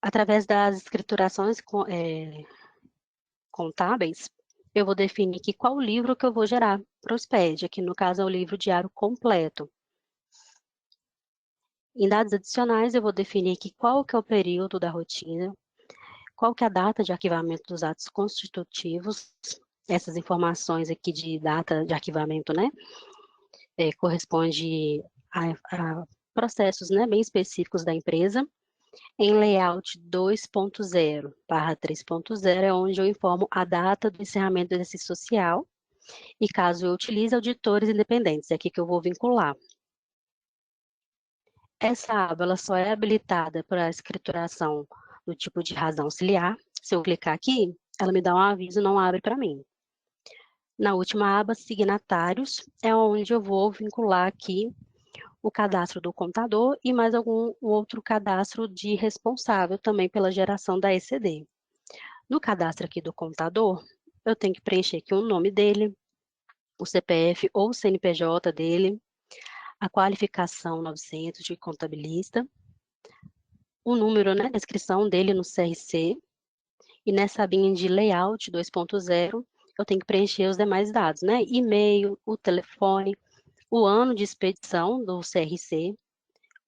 Através das escriturações contábeis, eu vou definir aqui qual livro que eu vou gerar para o SPED. Aqui, no caso, é o livro diário completo. Em dados adicionais, eu vou definir aqui qual que é o período da rotina, qual que é a data de arquivamento dos atos constitutivos, essas informações aqui de data de arquivamento, né? Corresponde a processos, né, bem específicos da empresa. Em layout 2.0/3.0 é onde eu informo a data do encerramento do exercício social e caso eu utilize auditores independentes, é aqui que eu vou vincular. Essa aba ela só é habilitada para a escrituração do tipo de razão auxiliar. Se eu clicar aqui, ela me dá um aviso, não abre para mim. Na última aba, signatários, é onde eu vou vincular aqui o cadastro do contador e mais algum outro cadastro de responsável também pela geração da ECD. No cadastro aqui do contador, eu tenho que preencher aqui o nome dele, o CPF ou o CNPJ dele, a qualificação 900 de contabilista, o número, né, da inscrição dele no CRC, e nessa abinha de layout 2.0, eu tenho que preencher os demais dados, né, e-mail, o telefone, o ano de expedição do CRC,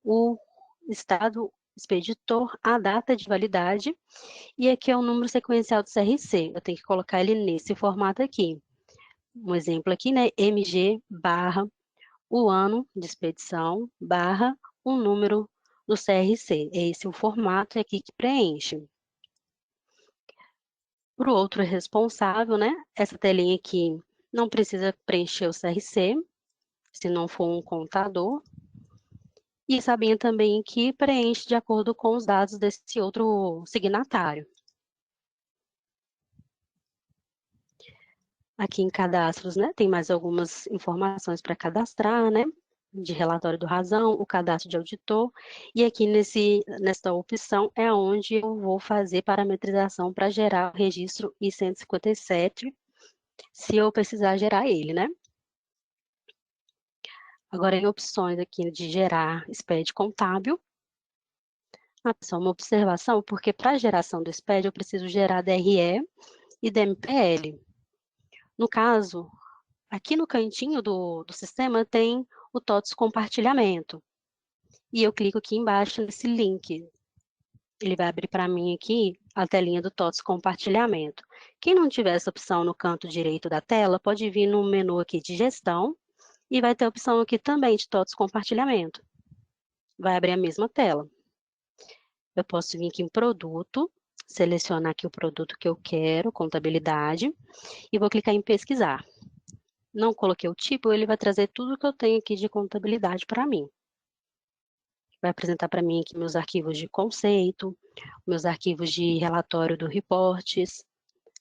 o estado expeditor, a data de validade, e aqui é o número sequencial do CRC, eu tenho que colocar ele nesse formato aqui. Um exemplo aqui, né, MG barra o ano de expedição barra o número do CRC. Esse é o formato aqui que preenche. Para o outro responsável, né, essa telinha aqui não precisa preencher o CRC, se não for um contador. E sabia também que preenche de acordo com os dados desse outro signatário. Aqui em cadastros, né, tem mais algumas informações para cadastrar, né, de relatório do razão, o cadastro de auditor, e aqui nesta opção é onde eu vou fazer parametrização para gerar o registro I-157, se eu precisar gerar ele, né. Agora, em opções aqui de gerar SPED contábil, só uma observação, porque para a geração do SPED eu preciso gerar DRE e DMPL. No caso, aqui no cantinho do sistema tem o TOTS compartilhamento. E eu clico aqui embaixo nesse link. Ele vai abrir para mim aqui a telinha do TOTS compartilhamento. Quem não tiver essa opção no canto direito da tela, pode vir no menu aqui de gestão e vai ter a opção aqui também de TOTS compartilhamento. Vai abrir a mesma tela. Eu posso vir aqui em produto, selecionar aqui o produto que eu quero, contabilidade, e vou clicar em pesquisar. Não coloquei o tipo, ele vai trazer tudo que eu tenho aqui de contabilidade para mim. Vai apresentar para mim aqui meus arquivos de conceito, meus arquivos de relatório do reportes,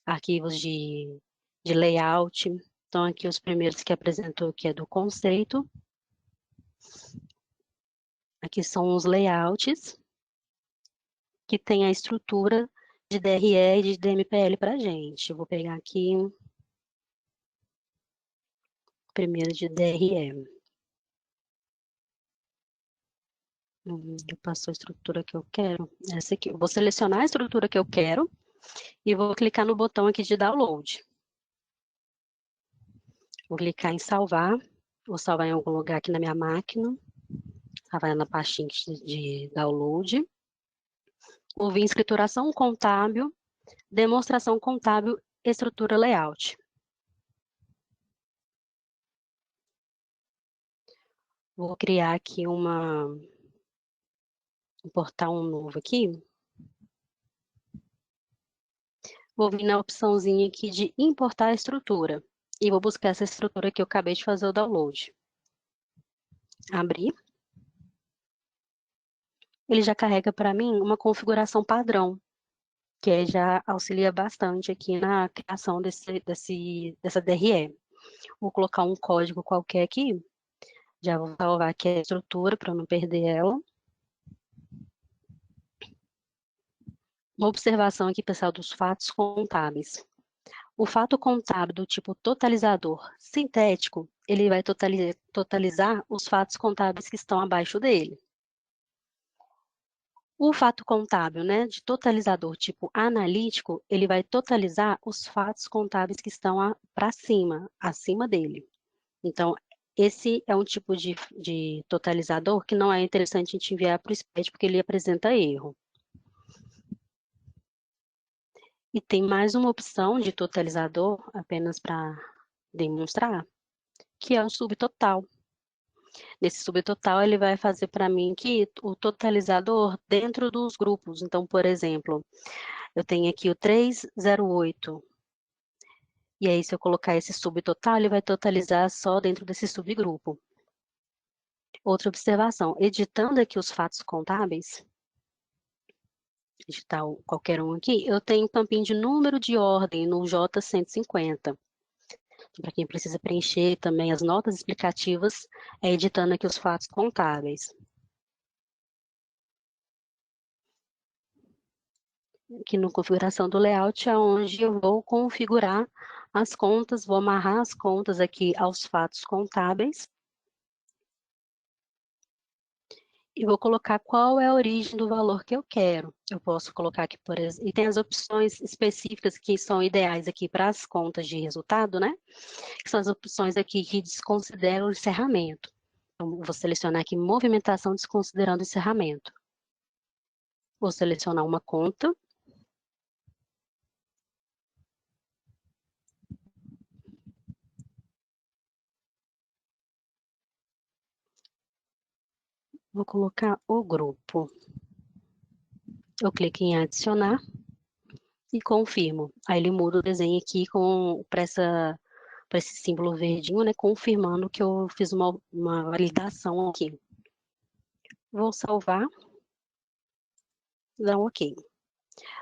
arquivos de layout. Então, aqui os primeiros que apresentou aqui é do conceito. Aqui são os layouts, que tem a estrutura de DRE e de DMPL para a gente. Eu vou pegar aqui primeiro de DRE. Eu passo a estrutura que eu quero. Essa aqui. Eu vou selecionar a estrutura que eu quero e vou clicar no botão aqui de download. Vou clicar em salvar. Vou salvar em algum lugar aqui na minha máquina. Vai na pastinha de download. Vou vir em escrituração contábil, demonstração contábil, estrutura layout. Vou criar aqui importar um novo aqui. Vou vir na opçãozinha aqui de importar a estrutura. E vou buscar essa estrutura que eu acabei de fazer o download. Abrir. Ele já carrega para mim uma configuração padrão, que já auxilia bastante aqui na criação dessa DRE. Vou colocar um código qualquer aqui. Já vou salvar aqui a estrutura para não perder ela. Uma observação aqui, pessoal, dos fatos contábeis. O fato contábil do tipo totalizador sintético, ele vai totalizar os fatos contábeis que estão abaixo dele. O fato contábil, né, de totalizador tipo analítico, ele vai totalizar os fatos contábeis que estão para cima, acima dele. Então, esse é um tipo de totalizador que não é interessante a gente enviar para o SPED, porque ele apresenta erro. E tem mais uma opção de totalizador, apenas para demonstrar, que é o subtotal. Nesse subtotal, ele vai fazer para mim aqui o totalizador dentro dos grupos. Então, por exemplo, eu tenho aqui o 308. E aí, se eu colocar esse subtotal, ele vai totalizar só dentro desse subgrupo. Outra observação, editando aqui os fatos contábeis, editar qualquer um aqui, eu tenho um campinho de número de ordem no J150. Para quem precisa preencher também as notas explicativas, é editando aqui os fatos contábeis. Aqui no configuração do layout é onde eu vou configurar as contas, vou amarrar as contas aqui aos fatos contábeis. E vou colocar qual é a origem do valor que eu quero. Eu posso colocar aqui, por exemplo, e tem as opções específicas que são ideais aqui para as contas de resultado, né? Que são as opções aqui que desconsideram o encerramento. Então, vou selecionar aqui movimentação desconsiderando o encerramento. Vou selecionar uma conta. Vou colocar o grupo. Eu clico em adicionar e confirmo. Aí ele muda o desenho aqui para esse símbolo verdinho, né, confirmando que eu fiz uma validação aqui. Vou salvar, dar um OK.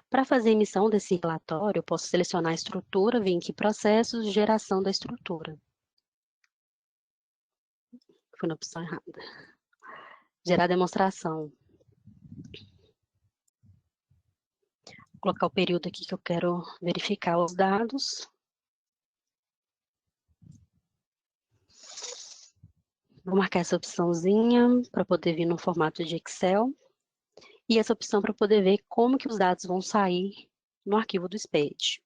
Para fazer a emissão desse relatório, eu posso selecionar a estrutura, vir aqui processos, geração da estrutura. Foi na opção errada. Gerar demonstração. Vou colocar o período aqui que eu quero verificar os dados. Vou marcar essa opçãozinha para poder vir no formato de Excel. E essa opção para poder ver como que os dados vão sair no arquivo do SPED.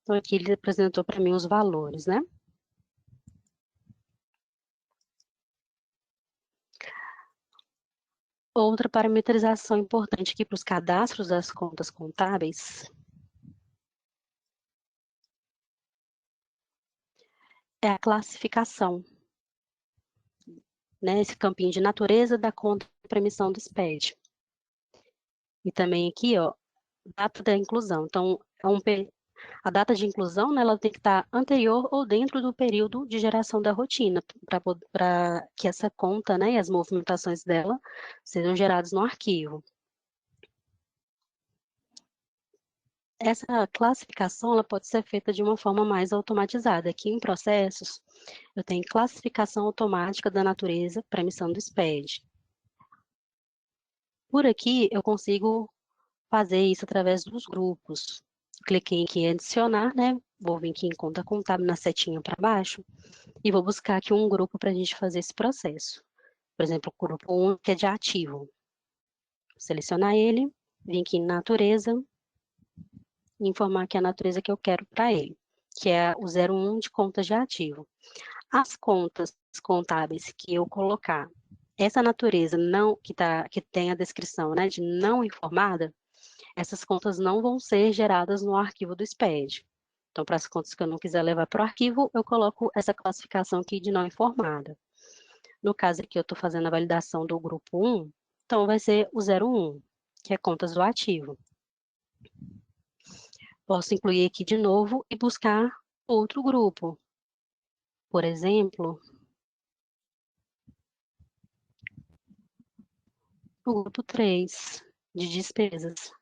Então, aqui ele apresentou para mim os valores, né? Outra parametrização importante aqui para os cadastros das contas contábeis é a classificação, né? Esse campinho de natureza da conta para emissão do SPED. E também aqui, ó, data da inclusão. Então, a data de inclusão, né, ela tem que estar anterior ou dentro do período de geração da rotina, para que essa conta, né, e as movimentações dela sejam geradas no arquivo. Essa classificação ela pode ser feita de uma forma mais automatizada. Aqui em processos, eu tenho classificação automática da natureza para emissão do SPED. Por aqui, eu consigo fazer isso através dos grupos. Cliquei aqui em adicionar, né? Vou vir aqui em conta contábil na setinha para baixo e vou buscar aqui um grupo para a gente fazer esse processo. Por exemplo, o grupo 1, que é de ativo. Vou selecionar ele, vim aqui em natureza, e informar que é a natureza que eu quero para ele, que é o 01 de contas de ativo. As contas contábeis que eu colocar, essa natureza não que tem a descrição, né, de não informada, essas contas não vão ser geradas no arquivo do SPED. Então, para as contas que eu não quiser levar para o arquivo, eu coloco essa classificação aqui de não informada. No caso aqui, eu estou fazendo a validação do grupo 1, então vai ser o 01, que é contas do ativo. Posso incluir aqui de novo e buscar outro grupo. Por exemplo, o grupo 3, de despesas.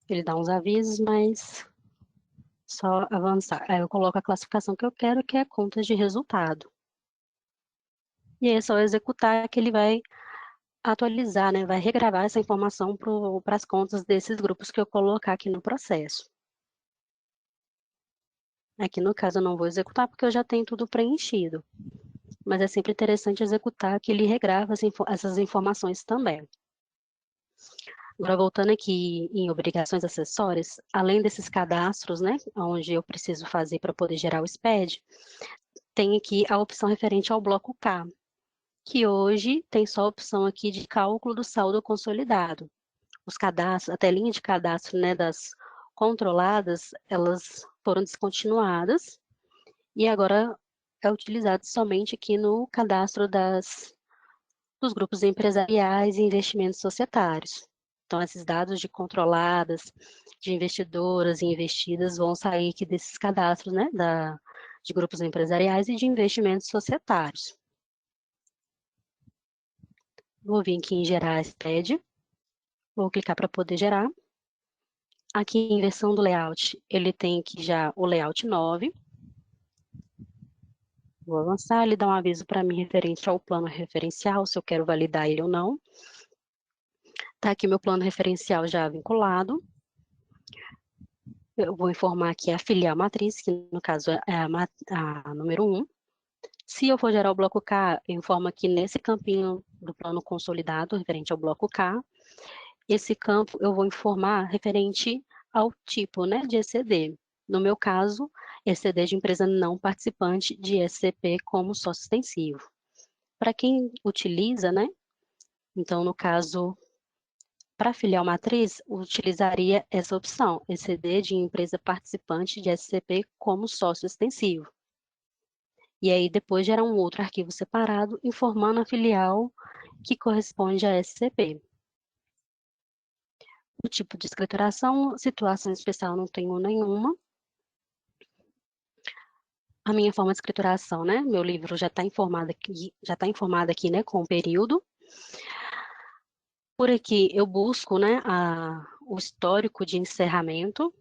Ele dá uns avisos, mas só avançar. Aí eu coloco a classificação que eu quero, que é contas de resultado. E aí é só executar que ele vai atualizar, né? Vai regravar essa informação para as contas desses grupos que eu colocar aqui no processo. Aqui no caso eu não vou executar porque eu já tenho tudo preenchido. Mas é sempre interessante executar que ele regrava essas informações também. Agora, voltando aqui em obrigações acessórias, além desses cadastros, né, onde eu preciso fazer para poder gerar o SPED, tem aqui a opção referente ao bloco K, que hoje tem só a opção aqui de cálculo do saldo consolidado. Os cadastros, a telinha de cadastro, né, das controladas, elas foram descontinuadas e agora é utilizado somente aqui no cadastro dos grupos empresariais e investimentos societários. Então, esses dados de controladas, de investidoras e investidas vão sair aqui desses cadastros, né, de grupos empresariais e de investimentos societários. Vou vir aqui em gerar SPED, vou clicar para poder gerar. Aqui em versão do layout, ele tem aqui já o layout 9. Vou avançar, ele dá um aviso para mim referente ao plano referencial, se eu quero validar ele ou não. Está aqui meu plano referencial já vinculado. Eu vou informar aqui a filial matriz, que no caso é a número 1. Se eu for gerar o bloco K, eu informo aqui nesse campinho do plano consolidado, referente ao bloco K. Esse campo eu vou informar referente ao tipo, né, de ECD. No meu caso, ECD de empresa não participante de SCP como sócio extensivo. Para quem utiliza, né, então no caso, para a filial matriz, utilizaria essa opção, ECD de empresa participante de SCP como sócio extensivo. E aí depois gerar um outro arquivo separado informando a filial que corresponde a SCP. O tipo de escrituração, situação especial não tenho nenhuma. A minha forma de escrituração, né? Meu livro já está informado aqui, né, com o período. Por aqui eu busco, né, o histórico de encerramento.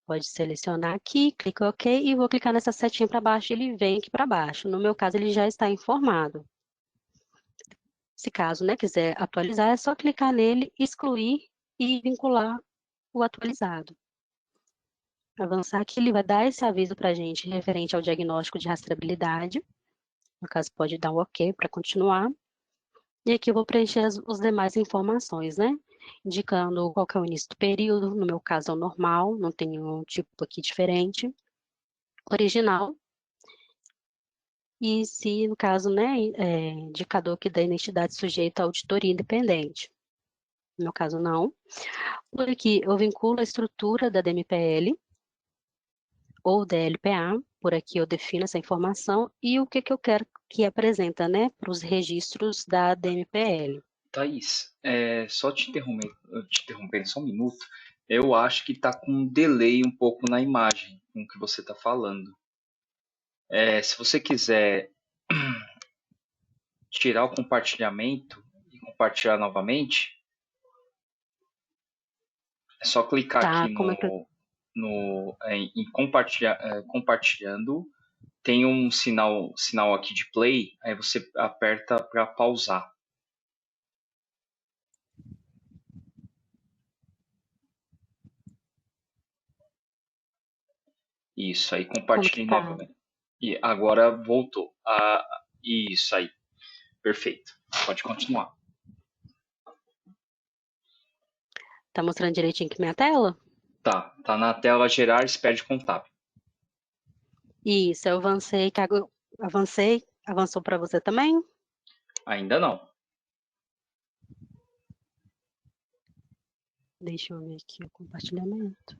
Pode selecionar aqui, clico em OK e vou clicar nessa setinha para baixo, ele vem aqui para baixo. No meu caso, ele já está informado. Se caso, né, quiser atualizar, é só clicar nele, excluir e vincular o atualizado. Avançar aqui, ele vai dar esse aviso para a gente referente ao diagnóstico de rastreabilidade. No caso, pode dar um OK para continuar. E aqui eu vou preencher as demais informações, né? Indicando qual que é o início do período, no meu caso é o normal, não tem nenhum tipo aqui diferente. Original. E se, no caso, né, indicador que da identidade sujeita à auditoria independente. No meu caso, não. Por aqui, eu vinculo a estrutura da DMPL ou DLPA. Por aqui eu defino essa informação e o que eu quero que apresenta, né, para os registros da DMPL. Thaís, só te interrompendo só um minuto, eu acho que está com um delay um pouco na imagem com o que você está falando. Se você quiser tirar o compartilhamento e compartilhar novamente, é só clicar Tá, aqui como é que em compartilhando, tem um sinal aqui de play, aí você aperta para pausar. Isso, aí como que compartilhe tá? novamente. E agora voltou. Isso aí. Perfeito. Pode continuar. Tá mostrando direitinho aqui minha tela? Tá na tela gerar SPED contábil. Isso, eu avancei, avançou para você também? Ainda não. Deixa eu ver aqui o compartilhamento.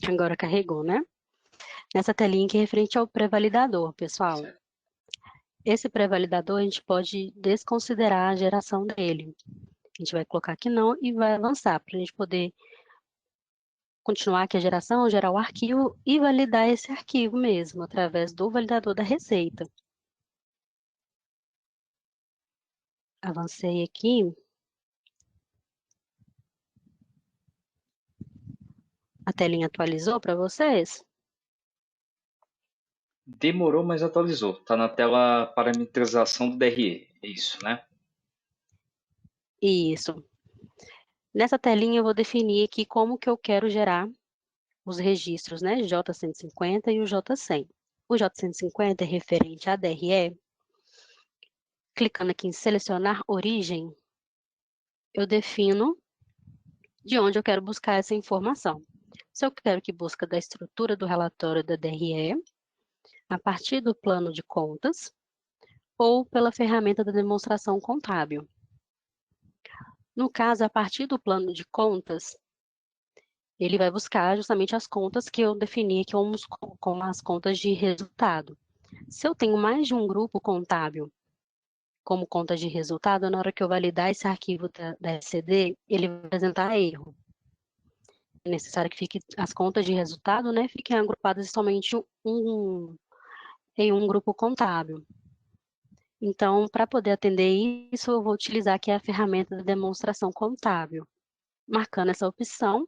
Agora carregou, né? Nessa telinha aqui referente ao pré-validador, pessoal. Certo. Esse pré-validador a gente pode desconsiderar a geração dele. A gente vai colocar que não e vai avançar para a gente poder continuar aqui a geração, gerar o arquivo e validar esse arquivo mesmo, através do validador da receita. Avancei aqui. A telinha atualizou para vocês? Demorou, mas atualizou. Está na tela parametrização do DRE. É isso, né? Isso. Nessa telinha eu vou definir aqui como que eu quero gerar os registros, né? J150 e o J100. O J150 é referente à DRE. Clicando aqui em selecionar origem, eu defino de onde eu quero buscar essa informação. Se eu quero que busque da estrutura do relatório da DRE, a partir do plano de contas, ou pela ferramenta da demonstração contábil. No caso, a partir do plano de contas, ele vai buscar justamente as contas que eu defini aqui como as contas de resultado. Se eu tenho mais de um grupo contábil como contas de resultado, na hora que eu validar esse arquivo da SCD, ele vai apresentar erro. É necessário que as contas de resultado, né, fiquem agrupadas somente em um grupo contábil. Então, para poder atender isso, eu vou utilizar aqui a ferramenta da demonstração contábil. Marcando essa opção,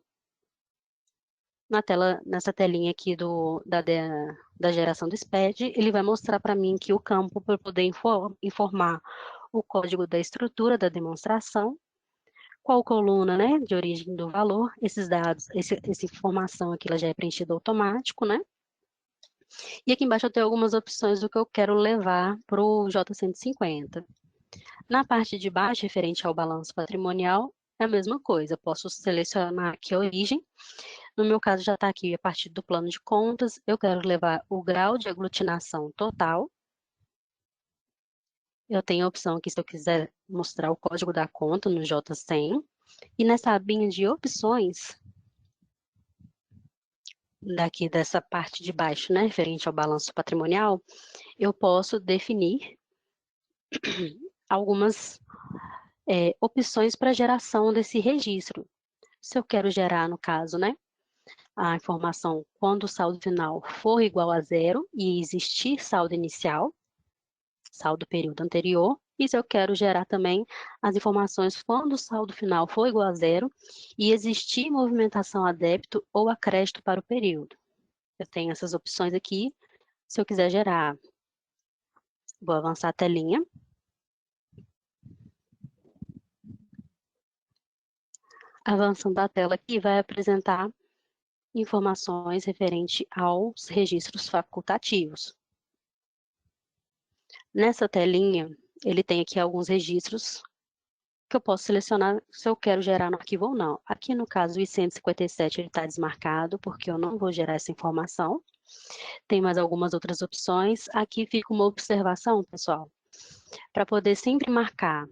nessa telinha aqui da geração do SPED, ele vai mostrar para mim que o campo para poder informar o código da estrutura da demonstração, qual coluna, né, de origem do valor, esses dados, essa informação aqui ela já é preenchida automático, né? E aqui embaixo eu tenho algumas opções do que eu quero levar para o J150. Na parte de baixo, referente ao balanço patrimonial, é a mesma coisa. Eu posso selecionar aqui a origem. No meu caso, já está aqui a partir do plano de contas. Eu quero levar o grau de aglutinação total. Eu tenho a opção aqui, se eu quiser mostrar o código da conta no J100. E nessa abinha de opções, daqui dessa parte de baixo, né, referente ao balanço patrimonial, eu posso definir algumas opções para geração desse registro. Se eu quero gerar, no caso, né, a informação quando o saldo final for igual a zero e existir saldo inicial, saldo do período anterior, e se eu quero gerar também as informações quando o saldo final for igual a zero e existir movimentação a débito ou a crédito para o período. Eu tenho essas opções aqui, se eu quiser gerar. Vou avançar a telinha. Avançando a tela aqui, vai apresentar informações referente aos registros facultativos. Nessa telinha, ele tem aqui alguns registros que eu posso selecionar se eu quero gerar no arquivo ou não. Aqui no caso, o I-157 ele está desmarcado, porque eu não vou gerar essa informação. Tem mais algumas outras opções. Aqui fica uma observação, pessoal, para poder sempre marcar,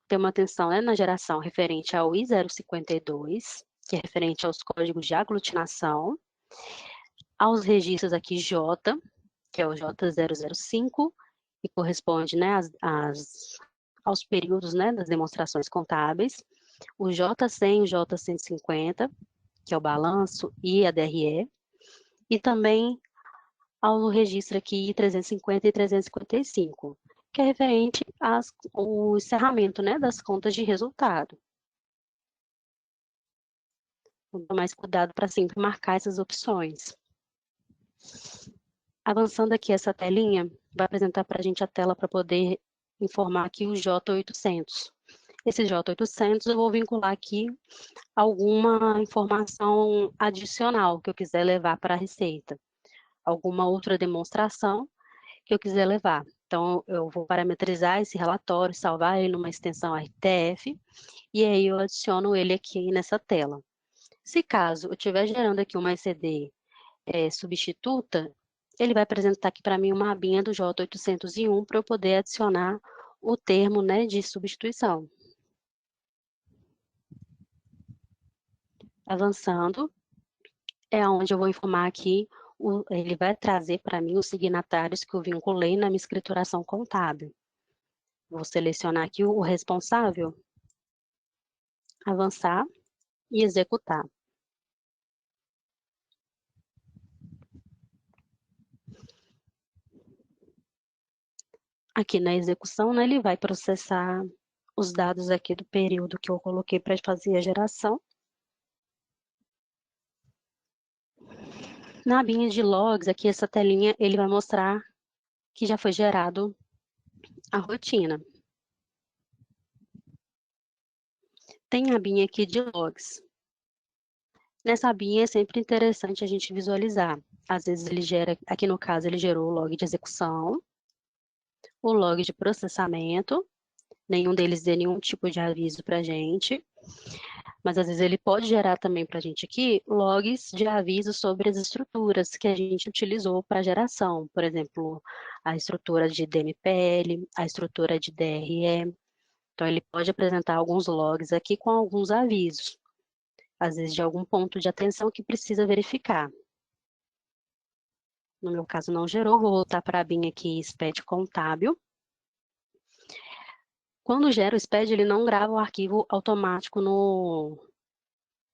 ter uma atenção na geração referente ao I-052, que é referente aos códigos de aglutinação, aos registros aqui J, que é o J005, que corresponde, né, aos períodos, né, das demonstrações contábeis, o J100 e o J150, que é o balanço e a DRE, e também ao registro aqui 350 e 355, que é referente ao encerramento, né, das contas de resultado. Vou tomar mais cuidado para sempre marcar essas opções. Avançando aqui essa telinha, vai apresentar para a gente a tela para poder informar aqui o J800. Esse J800 eu vou vincular aqui alguma informação adicional que eu quiser levar para a receita. Alguma outra demonstração que eu quiser levar. Então, eu vou parametrizar esse relatório, salvar ele numa extensão RTF, e aí eu adiciono ele aqui nessa tela. Se caso eu estiver gerando aqui uma ECD substituta, ele vai apresentar aqui para mim uma abinha do J801 para eu poder adicionar o termo, né, de substituição. Avançando, é onde eu vou informar aqui, ele vai trazer para mim os signatários que eu vinculei na minha escrituração contábil. Vou selecionar aqui o responsável, avançar e executar. Aqui na execução, né, ele vai processar os dados aqui do período que eu coloquei para fazer a geração. Na abinha de logs, aqui essa telinha, ele vai mostrar que já foi gerado a rotina. Tem a abinha aqui de logs. Nessa abinha é sempre interessante a gente visualizar. Às vezes ele gera, aqui no caso ele gerou o log de execução, o log de processamento, nenhum deles deu nenhum tipo de aviso para a gente, mas às vezes ele pode gerar também para a gente aqui logs de aviso sobre as estruturas que a gente utilizou para geração, por exemplo, a estrutura de DMPL, a estrutura de DRE. Então ele pode apresentar alguns logs aqui com alguns avisos, às vezes de algum ponto de atenção que precisa verificar. No meu caso não gerou, vou voltar para a abinha aqui, SPED contábil. Quando gera o SPED, ele não grava o arquivo automático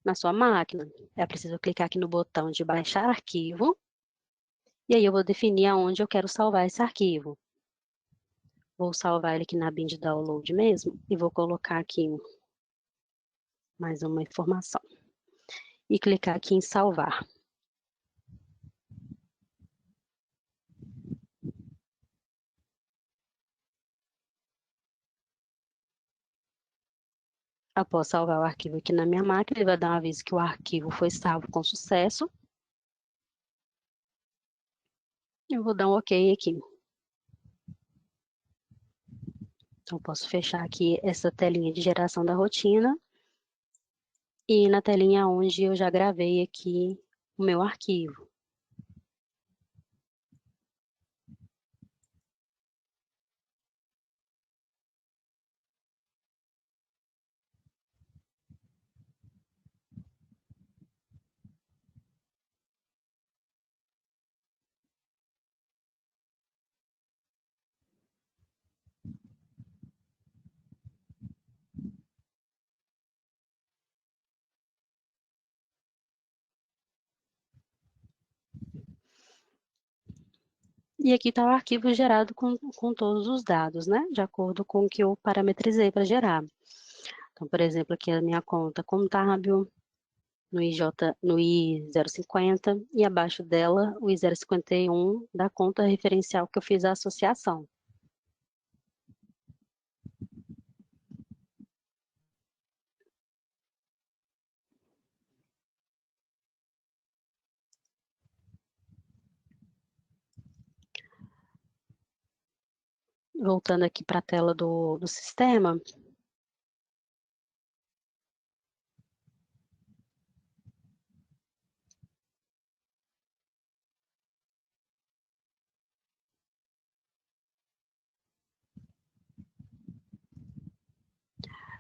na sua máquina. É preciso clicar aqui no botão de baixar arquivo, e aí eu vou definir aonde eu quero salvar esse arquivo. Vou salvar ele aqui na bin de download mesmo, e vou colocar aqui mais uma informação. E clicar aqui em salvar. Após salvar o arquivo aqui na minha máquina, ele vai dar um aviso que o arquivo foi salvo com sucesso. Eu vou dar um OK aqui. Então, posso fechar aqui essa telinha de geração da rotina e na telinha onde eu já gravei aqui o meu arquivo. E aqui está o arquivo gerado com todos os dados, né? De acordo com o que eu parametrizei para gerar. Então, por exemplo, aqui a minha conta contábil, no I050, e abaixo dela o I051 da conta referencial que eu fiz a associação. Voltando aqui para a tela do sistema,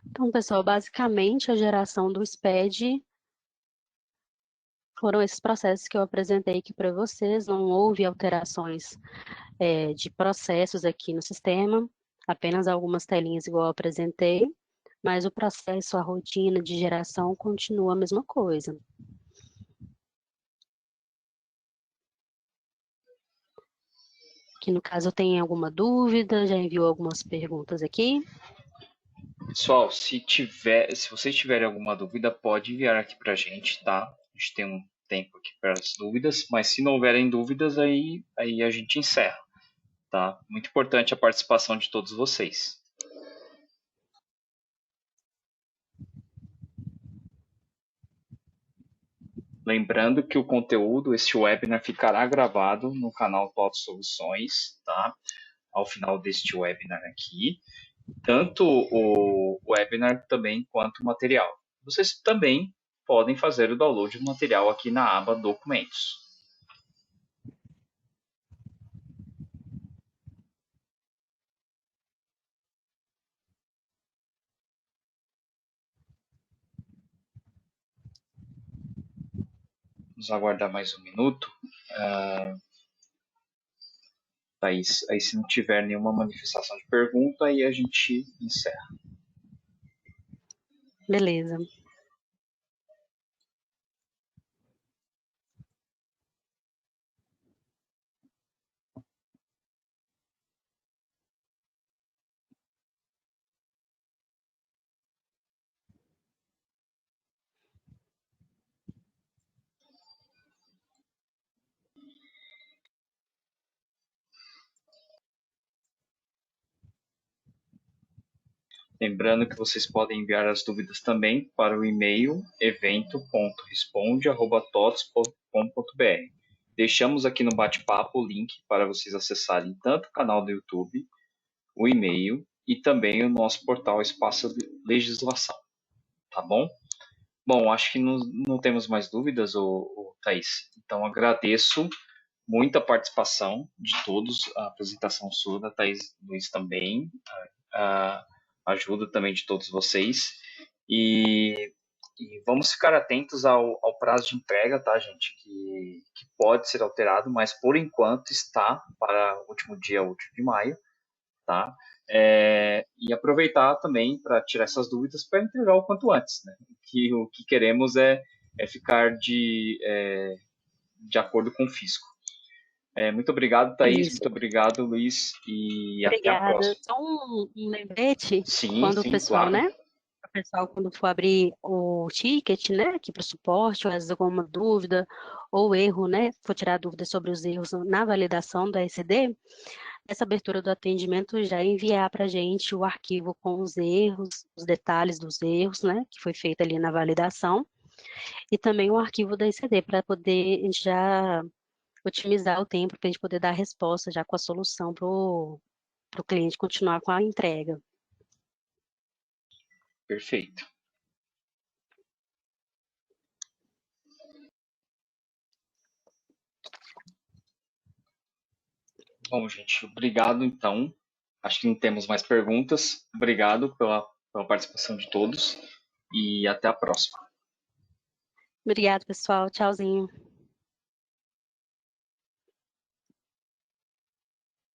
então, pessoal, basicamente a geração do SPED foram esses processos que eu apresentei aqui para vocês, não houve alterações de processos aqui no sistema, apenas algumas telinhas igual eu apresentei, mas o processo, a rotina de geração continua a mesma coisa. Aqui no caso tem alguma dúvida, já enviou algumas perguntas aqui. Pessoal, se vocês tiverem alguma dúvida, pode enviar aqui para a gente, tá? A gente tem um tempo aqui para as dúvidas, mas se não houverem dúvidas, aí a gente encerra, tá? Muito importante a participação de todos vocês. Lembrando que o conteúdo, este webinar, ficará gravado no canal TOTO Soluções, tá? Ao final deste webinar aqui. Tanto o webinar também quanto o material. Vocês também podem fazer o download do material aqui na aba Documentos. Vamos aguardar mais um minuto. Thaís, aí se não tiver nenhuma manifestação de pergunta, aí a gente encerra. Beleza. Lembrando que vocês podem enviar as dúvidas também para o e-mail evento.responde@tots.com.br. Deixamos aqui no bate-papo o link para vocês acessarem tanto o canal do YouTube, o e-mail e também o nosso portal Espaço de Legislação, tá bom? Bom, acho que não temos mais dúvidas, Thaís. Então, agradeço muito a participação de todos, a apresentação sua, da Thaís Luiz também, a ajuda também de todos vocês. E vamos ficar atentos ao prazo de entrega, tá, gente? Que pode ser alterado, mas por enquanto está para o último dia 8 de maio, tá? E aproveitar também para tirar essas dúvidas para entregar o quanto antes, né? O que queremos é ficar de acordo com o fisco. Muito obrigado, Thaís. Isso. Muito obrigado, Luiz. E até a Obrigada. próxima. Só um lembrete, Sim, quando o pessoal, claro. né? O pessoal, quando for abrir o ticket, né, aqui para o suporte, ou às vezes alguma dúvida, ou erro, né, for tirar dúvidas sobre os erros na validação da ECD, essa abertura do atendimento já enviar para a gente o arquivo com os erros, os detalhes dos erros, né, que foi feito ali na validação, e também o arquivo da ECD, para poder a gente já otimizar o tempo, para a gente poder dar a resposta já com a solução para o cliente continuar com a entrega. Perfeito. Bom, gente, obrigado, então. Acho que não temos mais perguntas. Obrigado pela participação de todos e até a próxima. Obrigada, pessoal. Tchauzinho.